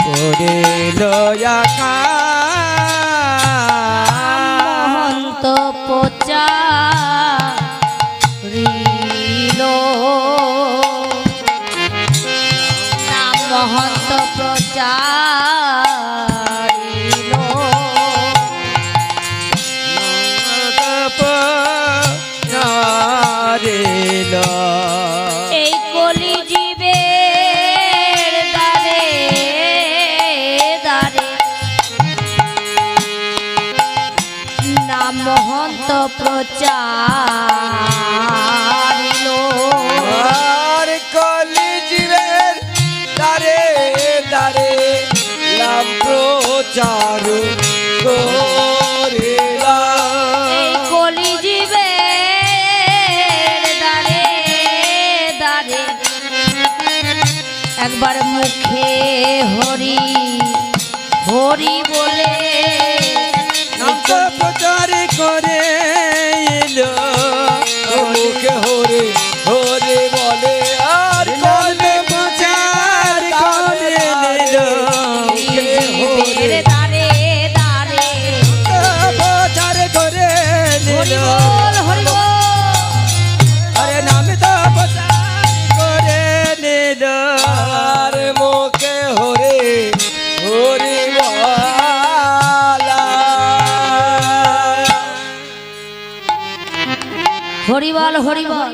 করিল আকাশ মহন্ত প্রচারিল নাম মহন্ত প্রচারিল নারিল এই কলি জীবের দ্বারে প্রচারিল। আর কলি জীবের দ্বারে দ্বারে নাম প্রচার করিলা। এই কলিজীবের দ্বারে দ্বারে একবার মুখে হরি হরি বলে নাম তো প্রচার করে এলো মুখে হরে হরে বলে। আর নাম প্রচার করে এলো মুখে হরে দ্বারে দ্বারে প্রচার করে হরি এলো। বল হরি বল। আরে নাম তো প্রচার করে নিল। আর মুখে হরে হরি বলা। হরি বল হরি বল।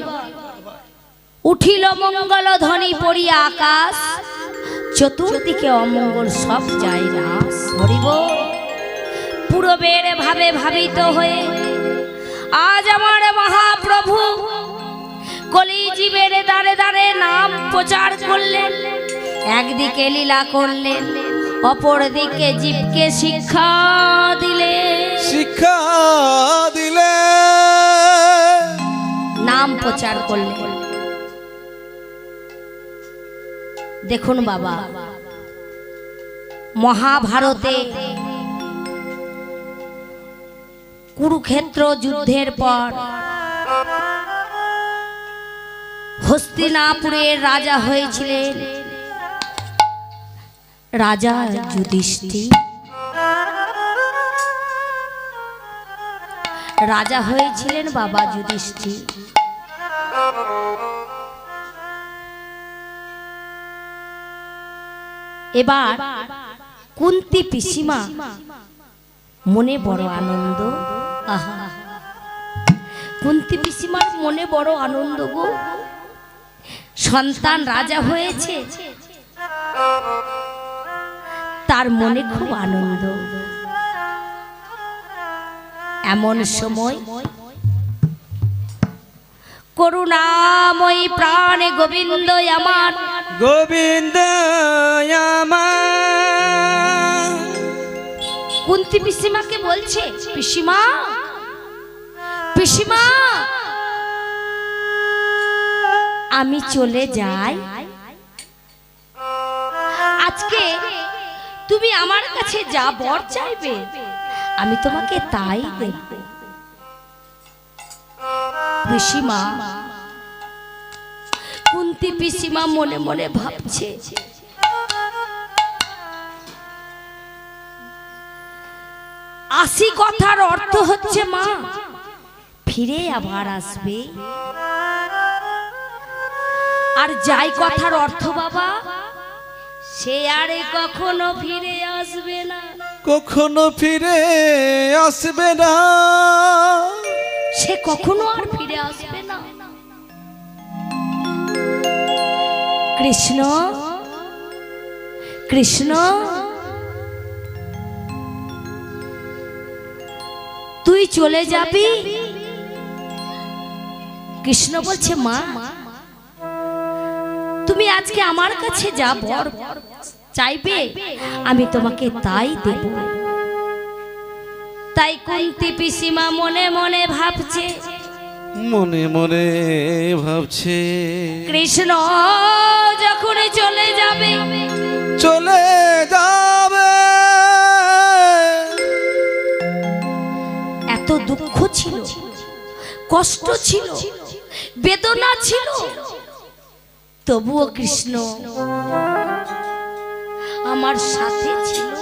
উঠিল মঙ্গল ধ্বনি পড়িয়া আকাশ, চতুর্দিকে অমঙ্গল সব যায় নাশ। হরি বল। পূর্বের ভাবে ভাবিত হয়ে আজ আমার মহাপ্রভু কলিজীবের দ্বারে দ্বারে নাম প্রচার করলেন। একদিকে লীলা করলেন, অপরদিকে জীবকে শিক্ষা দিলেন। শিক্ষা দিলে নাম প্রচার করলেন। দেখুন বাবা, মহাভারতে কুরুক্ষেত্র যুদ্ধের পর হস্তিনাপুরের রাজা হয়েছিলেন রাজা যুধিষ্ঠির। রাজা হয়েছিলেন বাবা যুধিষ্ঠির। এবার কুন্তী পিসিমা মনে বড় আনন্দ। আহা, কুন্তী পিসিমার মনে বড় আনন্দ গো, সন্তান রাজা হয়েছে, তার মনে খুব আনন্দ। এমন সময় করুণাময়ী প্রাণে গোবিন্দ আমার, গোবিন্দ আমার। কুন্তী পিসিমাকে বলছে, পিসিমা পিসিমা আমি চলে যাই, আজকে তুমি আমার কাছে যা বর চাইবে আমি তোমাকে তাই দেব। পিসিমা, কুন্তী পিসিমা মনে মনে ভাবছে, আসি কথার অর্থ হচ্ছে মা ফিরে আবার আসবে, আর যাই কথার অর্থ বাবা সে আরে কখনো ফিরে আসবে না। কখনো ফিরে আসবে না, সে কখনো আর ফিরে আসবে না। কৃষ্ণ কৃষ্ণ তুই চলে যাবি? কৃষ্ণ বলছে, মা তুমি আজকে আমার কাছে যা বর চাইবে আমি তোমাকে তাই দেব। তাই কুন্তী পিসিমা মনে মনে ভাবছে, মনে মনে ভাবছে কৃষ্ণ যখন চলে যাবে, চলে যাবে, এত দুঃখ ছিল, কষ্ট ছিল, বেদনা ছিল, তবুও কৃষ্ণ আমার সাথে ছিল।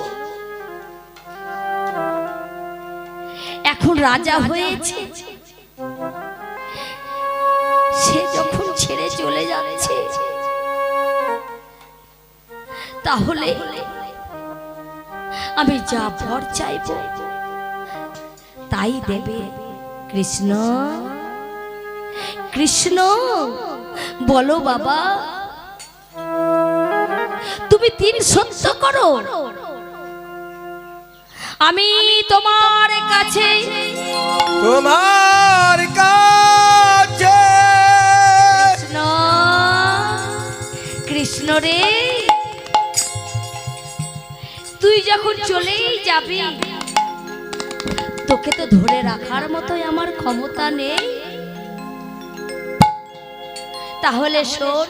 এখন রাজা হয়েছে, সে যখন ছেড়ে চলে যাচ্ছে তাহলে আমি যা বর চাইব তাই দেবে। কৃষ্ণ কৃষ্ণ বলো বাবা, তুমি 3 সত্য করো আমি তোমার কাছে তোমার কাছে কৃষ্ণ কৃষ্ণ রে, তুই যখন চলেই যাবি তোকে তো ধরে রাখার মতোই আমার ক্ষমতা নেই। তাহলে শোন,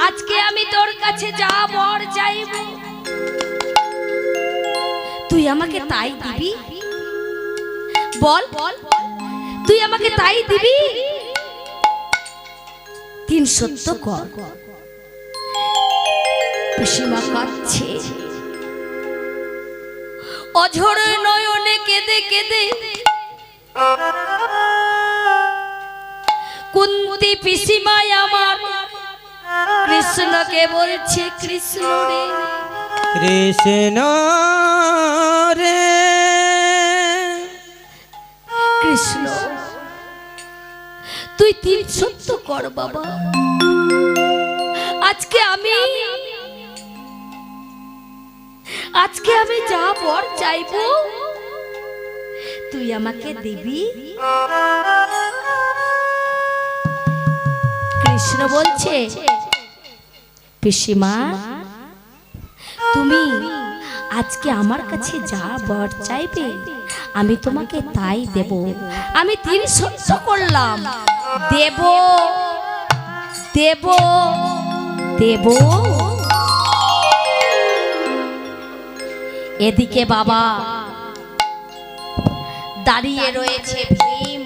আজকে আমি তোর কাছে যা বর চাইব তুই আমাকে তাই দিবি? বল তুই আমাকে তাই দিবি? তিন সত্য কর। পিসিমা কাঁদছে, অঝর নয়নে কেঁদে কেঁদে কুন্তি পিসিমাই আমার কৃষ্ণকে বলছে, কৃষ্ণ রে কৃষ্ণ রে কৃষ্ণ, তুই তিন সত্য কর বাবা। আজকে আমি যা বর চাইবো তুই আমাকে দিবি। কৃষ্ণ বলছে, পিসিমা তুমি আজকে আমার কাছে যা বর চাইবে আমি তোমাকে তাই দেব। আমি তিন সত্য করলাম, দেব দেব দেব। এদিকে বাবা দাঁড়িয়ে রয়েছে ভীম।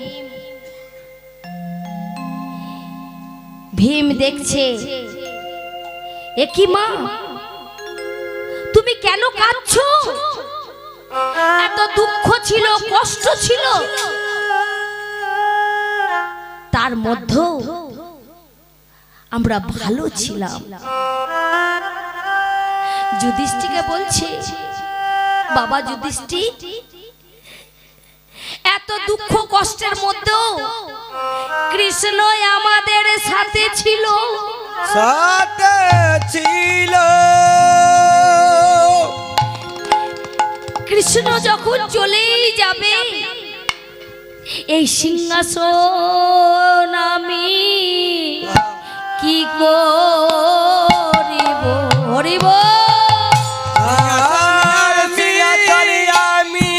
ভীম দেখছে, এ কি মা, তুমি কেন কাঁদছো? এত দুঃখ ছিল, কষ্ট ছিল, তার মধ্যেও আমরা ভালো ছিলাম। যুধিষ্ঠিরকে বলছে, বাবা যুধিষ্ঠির, এত দুঃখ কষ্টের মধ্যেও কৃষ্ণ আমাদের সাথে ছিল। সাথে ছিল। কৃষ্ণ যখন চলেই যাবে এই সিংহাসন আমি কি করিব? হরিব আমি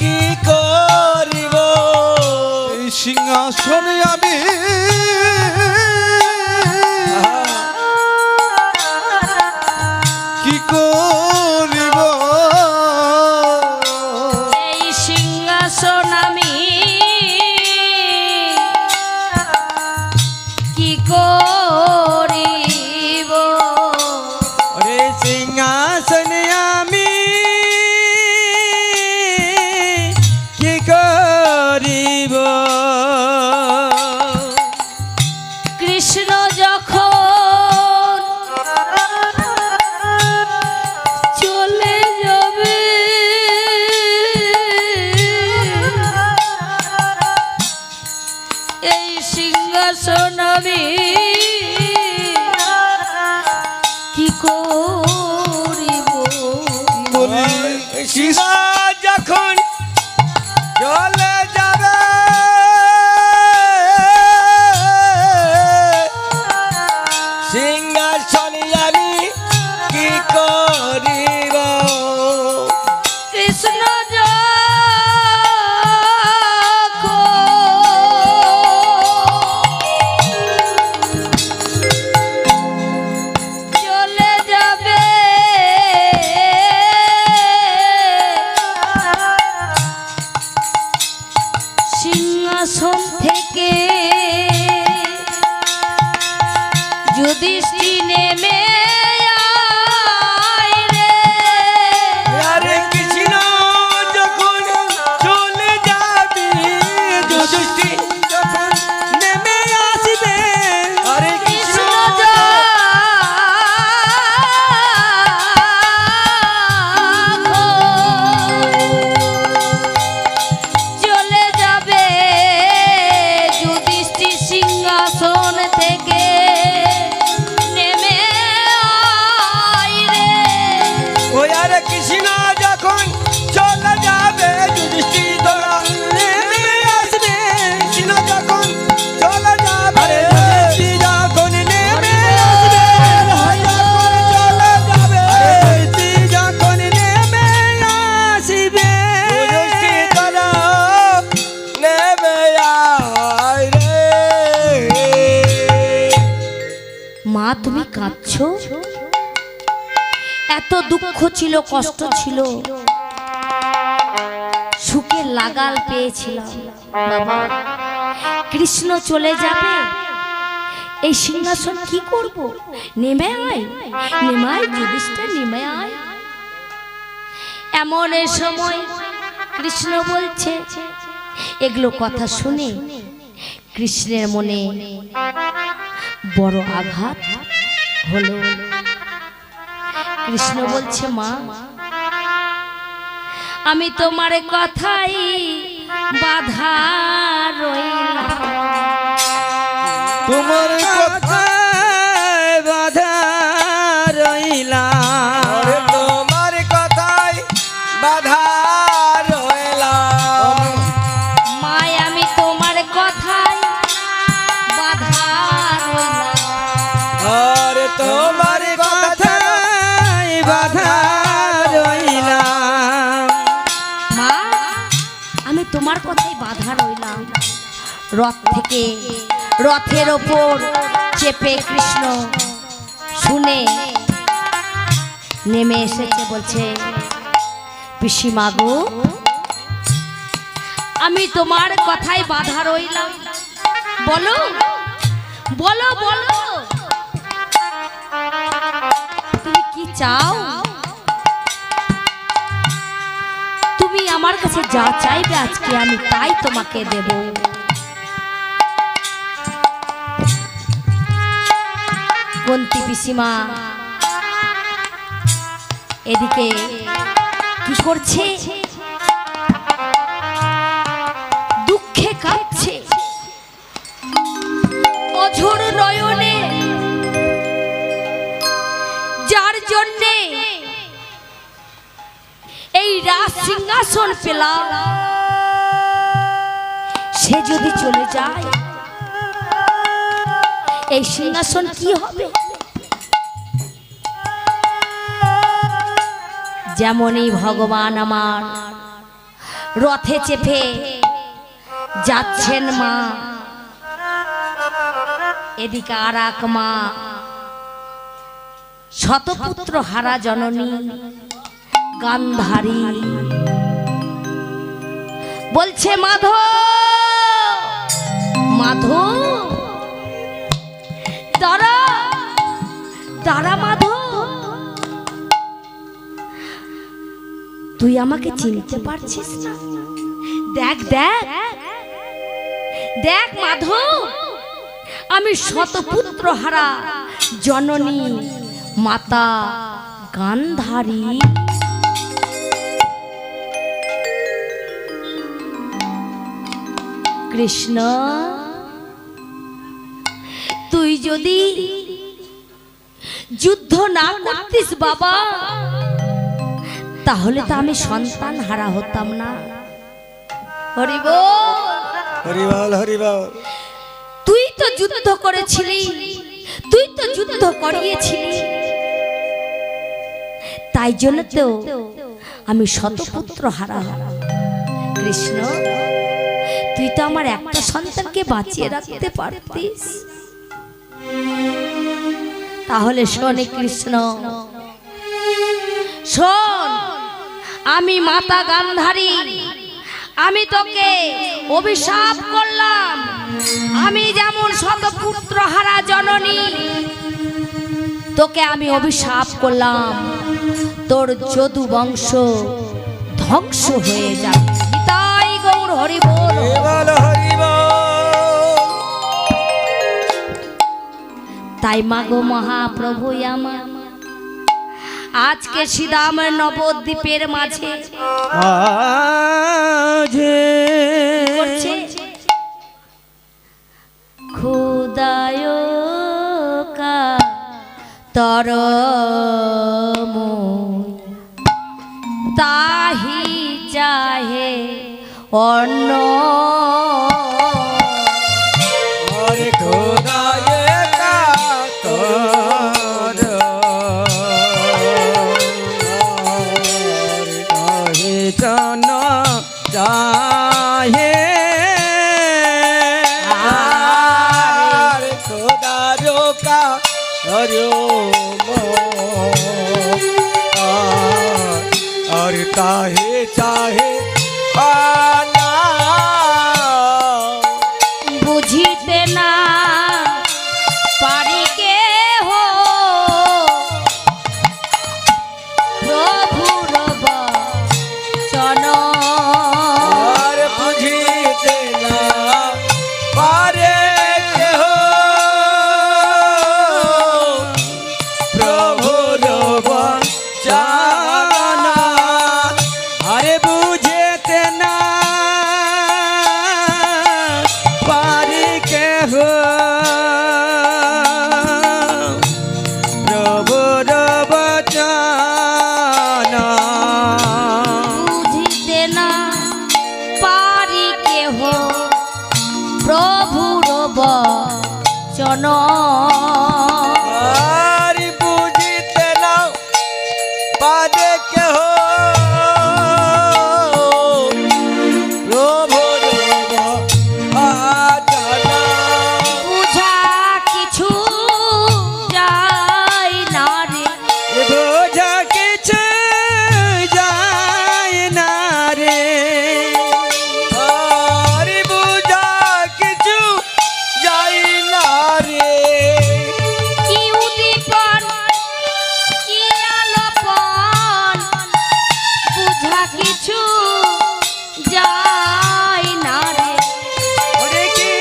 কি করিব? এই সিংহাসনে আমি কি করিব? এই সিংহাসন আমি কি করিব? ওরে সিংহাসনে আমি কি করিব? কৃষ্ণ যখন চলে যাবে এই সিংহাসন আমি কি করিব? বলি শিবা যখন চলে যাবে সিংহাসনে আমি কি করিব? কৃষ্ণ চলে যাবে সিংহাসন থেকে যুধিষ্ঠির নেমে এত দুঃখ ছিল, কষ্ট ছিল, সুখের লাগাল পেয়েছিলাম। বাবা, কৃষ্ণ চলে যাবে, এই সিংহাসন কি করব? নেমে আয়, নেমে আয় যুধিষ্ঠির, নেমে আয়। এমন এ সময় কৃষ্ণ বলছে, এগুলো কথা শুনে কৃষ্ণের মনে বড় আঘাত হলো। কৃষ্ণ বলছে, মা, আমি তোমার কথাই বাধা রইলাম। তোমার কথা বাধা রইলাম, তোমার কথাই বাধা রইলাম। মায়, আমি তোমার কথাই বাধা রইলাম। আরে তোমার কথাই বাধা রইলাম। মা, আমি তোমার কথাই বাধা রইলাম। রথ থেকে, রথের ওপর চেপে কৃষ্ণ শুনে নেমে এসেছে, বলছে, পিসিমা গো, আমি তোমার কথাই বাধা রইলাম। বলো, বলো, বলো, তুমি কি চাও? তুমি আমার কাছে যা চাইবে আজকে আমি তাই তোমাকে দেব। কুন্তী পিসিমা এদিকে কি করছে? দুঃখে কাঁদছে, অঝোর নয়নে, যার জন্যে এই রাজ সিংহাসন পেলাম, সে যদি চলে যায় এই সিংহাসন কি হবে? যেমনই ভগবান আমার রথে চেপে যাচ্ছেন মা, এদিকে আর এক মা, শতপুত্র হারা জননী গান্ধারী, বলছে, মাধব, মাধব, দাঁড়া, দাঁড়া মাধব, তুই আমাকে চিনতে পারছিস না? দেখ, দেখ, দেখ মাধব, আমি শতপুত্র হারা জননী মাতা গান্ধারী। কৃষ্ণ, তুই যদি যুদ্ধ না করতিস বাবা, তাহলে তো আমি সন্তান হারা হতাম না। হরি বল, হরি বল, হরি বল। তুই তো যুদ্ধ করেছিলি, তুই তো যুদ্ধ করিয়েছিলি, তাই জন্য তো আমি শতপুত্র হারা। কৃষ্ণ, তুই তো আমার একটা সন্তানকে বাঁচিয়ে রাখতে পারতিস। তাহলে শোনে কৃষ্ণ, শোন, আমি মাতা গান্ধারী, আমি তোকে অভিশাপ করলাম। আমি যেমন শতপুত্র হারা জননী, তোকে আমি অভিশাপ করলাম, তোর যদু বংশ ধ্বংস হয়ে যাবে। তাই গৌর হরি বল, হরি বল, হরি বল। তাই মাগো মহাপ্রভু আমার আজকে শ্রীরাম নবদ্বীপের মাঝে করছে খুদায় কা তরম তাহি চাহে অন্য। হরে খোদায়ে কাতর হরে জন চাহে আর খোদারো কা হরে কাহে চাহে পানা বুঝিতে না পারি কে হো প্রভুর বচন আর বুঝিতে না পারে কেহ প্রভুর বচন আরে বুঝিতে না পারে কেহ প্রভুর বচন বুঝিতে না পারি কে হো প্রভুর বচন আর বুঝিতে না পারে কেহ প্রভুর বচন বুঝা কিছু যায় না রে বোঝা কিছু যায় না রে আর বোঝা কিছু যায় না রে কি উদ্দীপন কি আলোপন বুঝা কিছু যায় না রে ওরে কি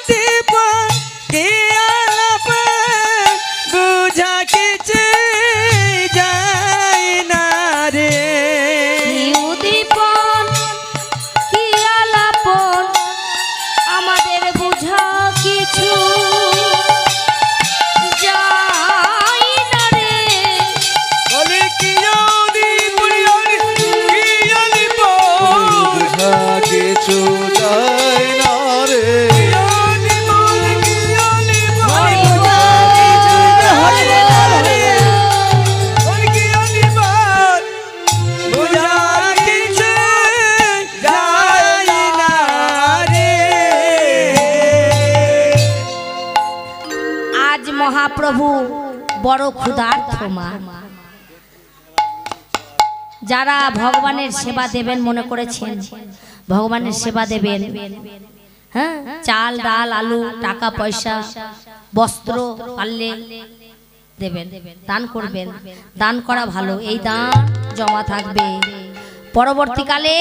দীপ কি আলাপ বোঝা কিছু যায় না রে কি উদ্দীপন কি আলাপন আমাদের বুঝা কিছু যায় না রে বলে কি দীপ কি আলিপ বুঝা কিছু যায় না রে আজ মহাপ্রভু বড় ক্ষুধার্ত মা যারা ভগবানের সেবা দেবেন মনে করেছেন ভগবানের সেবা দেবেন হ্যাঁ চাল ডাল আলু টাকা পয়সা বস্ত্র পারলে দেবেন দান করবেন দান করা ভালো এই দান জমা থাকবে পরবর্তীকালে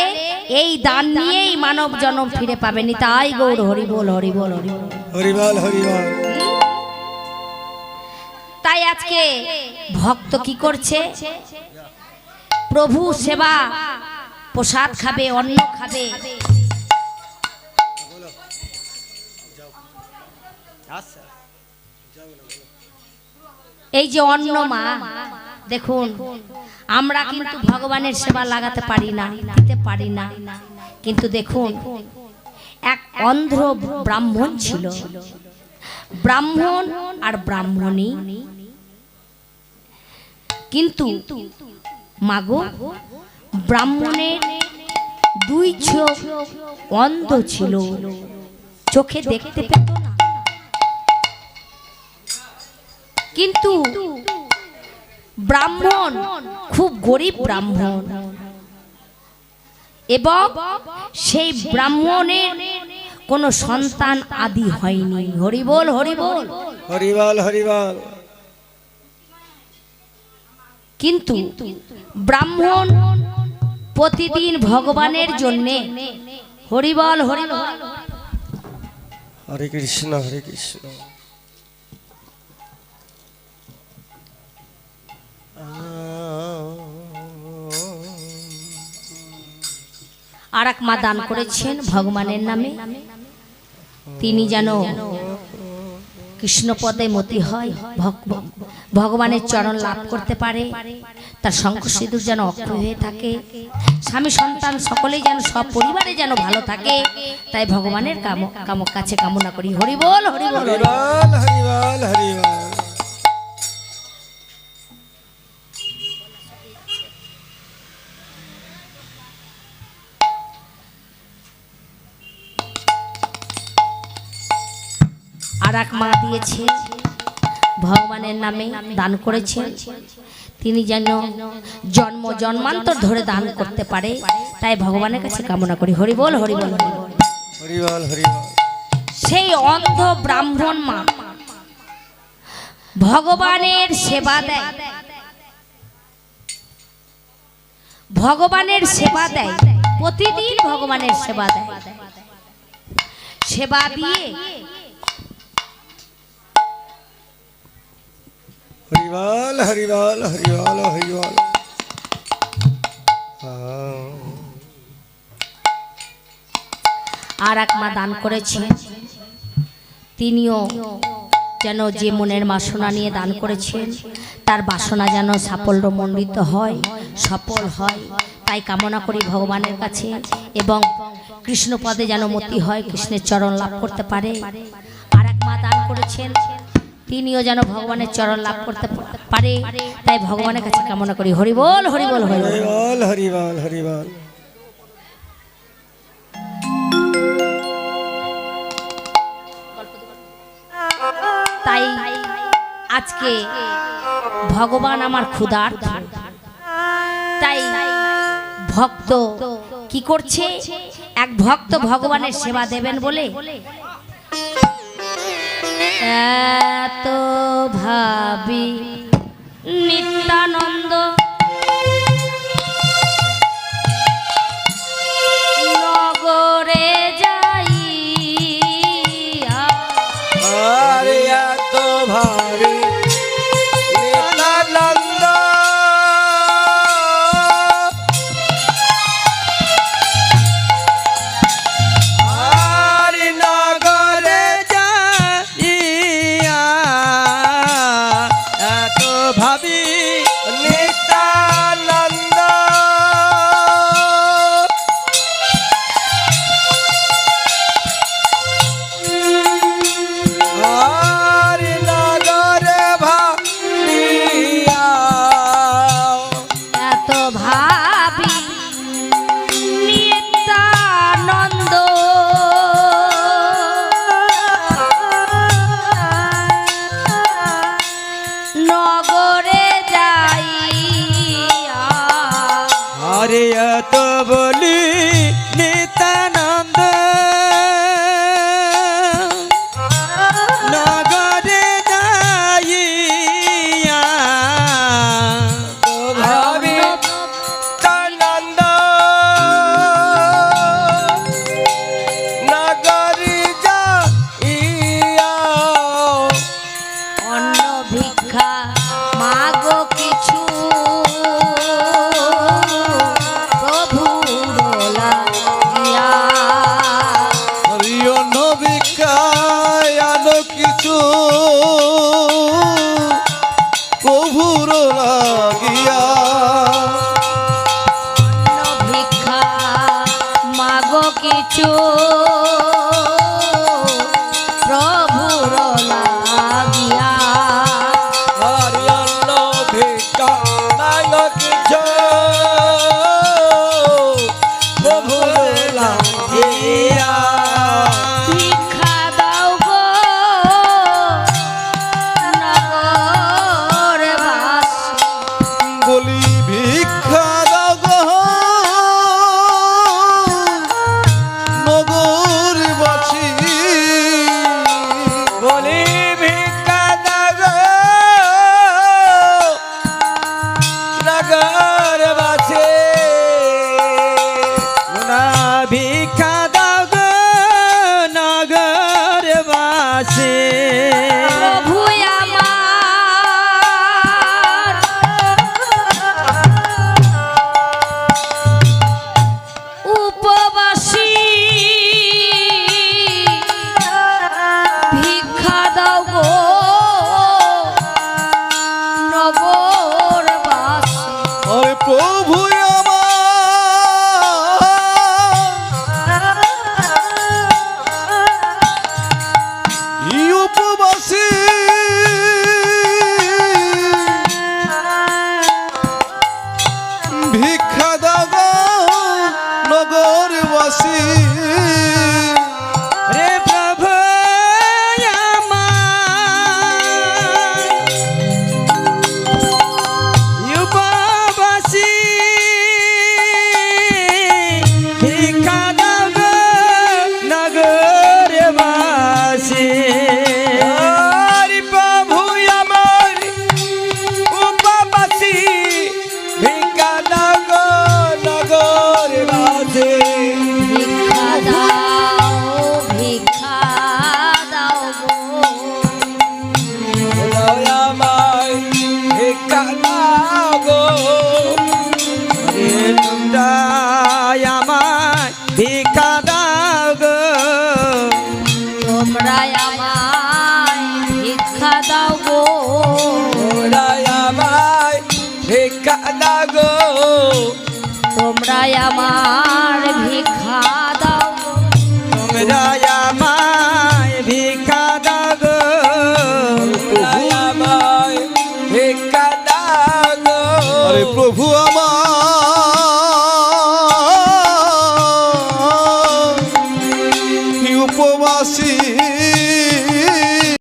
এই দান নিয়েই মানব জন্ম ফিরে পাবেন তাই গৌর হরি বল হরি বল হরি বল হরিবল হরিবল তাই আজকে ভক্ত কি করছে প্রভু সেবা প্রসাদ খাবে অন্ন খাবে এই যে অন্ন মা দেখুন আমরা কিন্তু ভগবানের সেবা লাগাতে পারি না দিতে পারি না কিন্তু দেখুন এক অন্ধ্র ব্রাহ্মণ ছিল ব্রাহ্মণ আর ব্রাহ্মণী কিন্তু মাগো ব্রাহ্মণের দুই চোখ অন্ধ ছিল চোখে দেখতে পেত না কিন্তু ব্রাহ্মণ খুব গরিব ব্রাহ্মণ এবং সেই ব্রাহ্মণের কোনো সন্তান আদি হয়নি হরিবল হরিবল হরিবল হরিবল কিন্তু ব্রাহ্মণ প্রতিদিন ভগবানের জন্য হরিবল হরিবল হরে কৃষ্ণ হরে কৃষ্ণ আর এক মা দান করেছেন ভগবানের নামে তিনি যেন কৃষ্ণপদে মতি হয় ভগবানের চরণ লাভ করতে পারে তার শঙ্খ সিঁদুর যেন অক্ষয় হয়ে থাকে স্বামী সন্তান সকলেই যেন সব পরিবারে যেন ভালো থাকে তাই ভগবানের কাছে কামনা করি হরিবল হরিবল হরিবল হরিবল হরিবল আর এক মা দিয়েছে ভগবানের নামে দান করেছেন, তিনি যেন জন্ম জন্মান্তর ধরে দান করতে পারে, তাই ভগবানের কাছে কামনা করি। হরি বল, হরি বল, হরি বল। হরি বল, হরি বল। সেই অন্ধ ব্রাহ্মণ মা ভগবানের সেবা দেয়, ভগবানের সেবা দেয়, প্রতিদিন ভগবানের সেবা দেয়। সেবা দিয়ে হরি বল, হরি বল, হরি বল, হরি বল। আর এক মা দান করেছেন, তিনিও যেন যে মনের বাসনা নিয়ে দান করেছেন তার বাসনা যেন সাফল্যমণ্ডিত হয়, সফল হয়, তাই কামনা করি ভগবানের কাছে। এবং কৃষ্ণপদে যেন মতি হয়, কৃষ্ণের চরণ লাভ করতে পারে। আর এক মা দান করেছেন, তিনিও যেন ভগবানের চরণ লাভ করতে পারে, তাই ভগবানের কাছে কামনা করি। হরি বল, হরি বল, হরি হরি বল। বল, হরি বল, হরি বল। তাই আজকে ভগবান আমার ক্ষুধার্ত, তাই ভক্ত কি করছে, এক ভক্ত ভগবানের সেবা দেবেন বলে এত ভাবি নিত্যানন্দ নগরে যাই, আরে এত ভাবি নিত্যানন্দ আরে নগরে যাইয়া এত ভাবি নিত্যানন্দ আর নগরে ভাবিয়া এত ভাবি নিত্যানন্দ নগরে যাই, আরে এত বলি নিত্যানন্দ নগরে যাইয়া তো ভাবি নিত্যানন্দ নগরে যাইয়া অন্ন ভিক্ষা মাগো কিছু প্রভুর লাগিয়া, হরিও নবিকায় আলো কিছু প্রভুর লাগিয়া অন্ন ভিক্ষা মাগো কিছু প্রভুর লাগিয়া, হরিয়ন্ন ভিক্ষা মাগ কিছু প্রভু লাগিয়া ভিক্ষা দাও গো নগরবাসী, বলি ভিক্ষা দাও গো নগর ভিক্ষা দাও গো তোমরা আমার ভিক্ষা দাও, তোমরা আমায় ভিক্ষা দাও গো তোমরা আমায় ভিক্ষা দাও গো আরে প্রভু আমার উপবাসী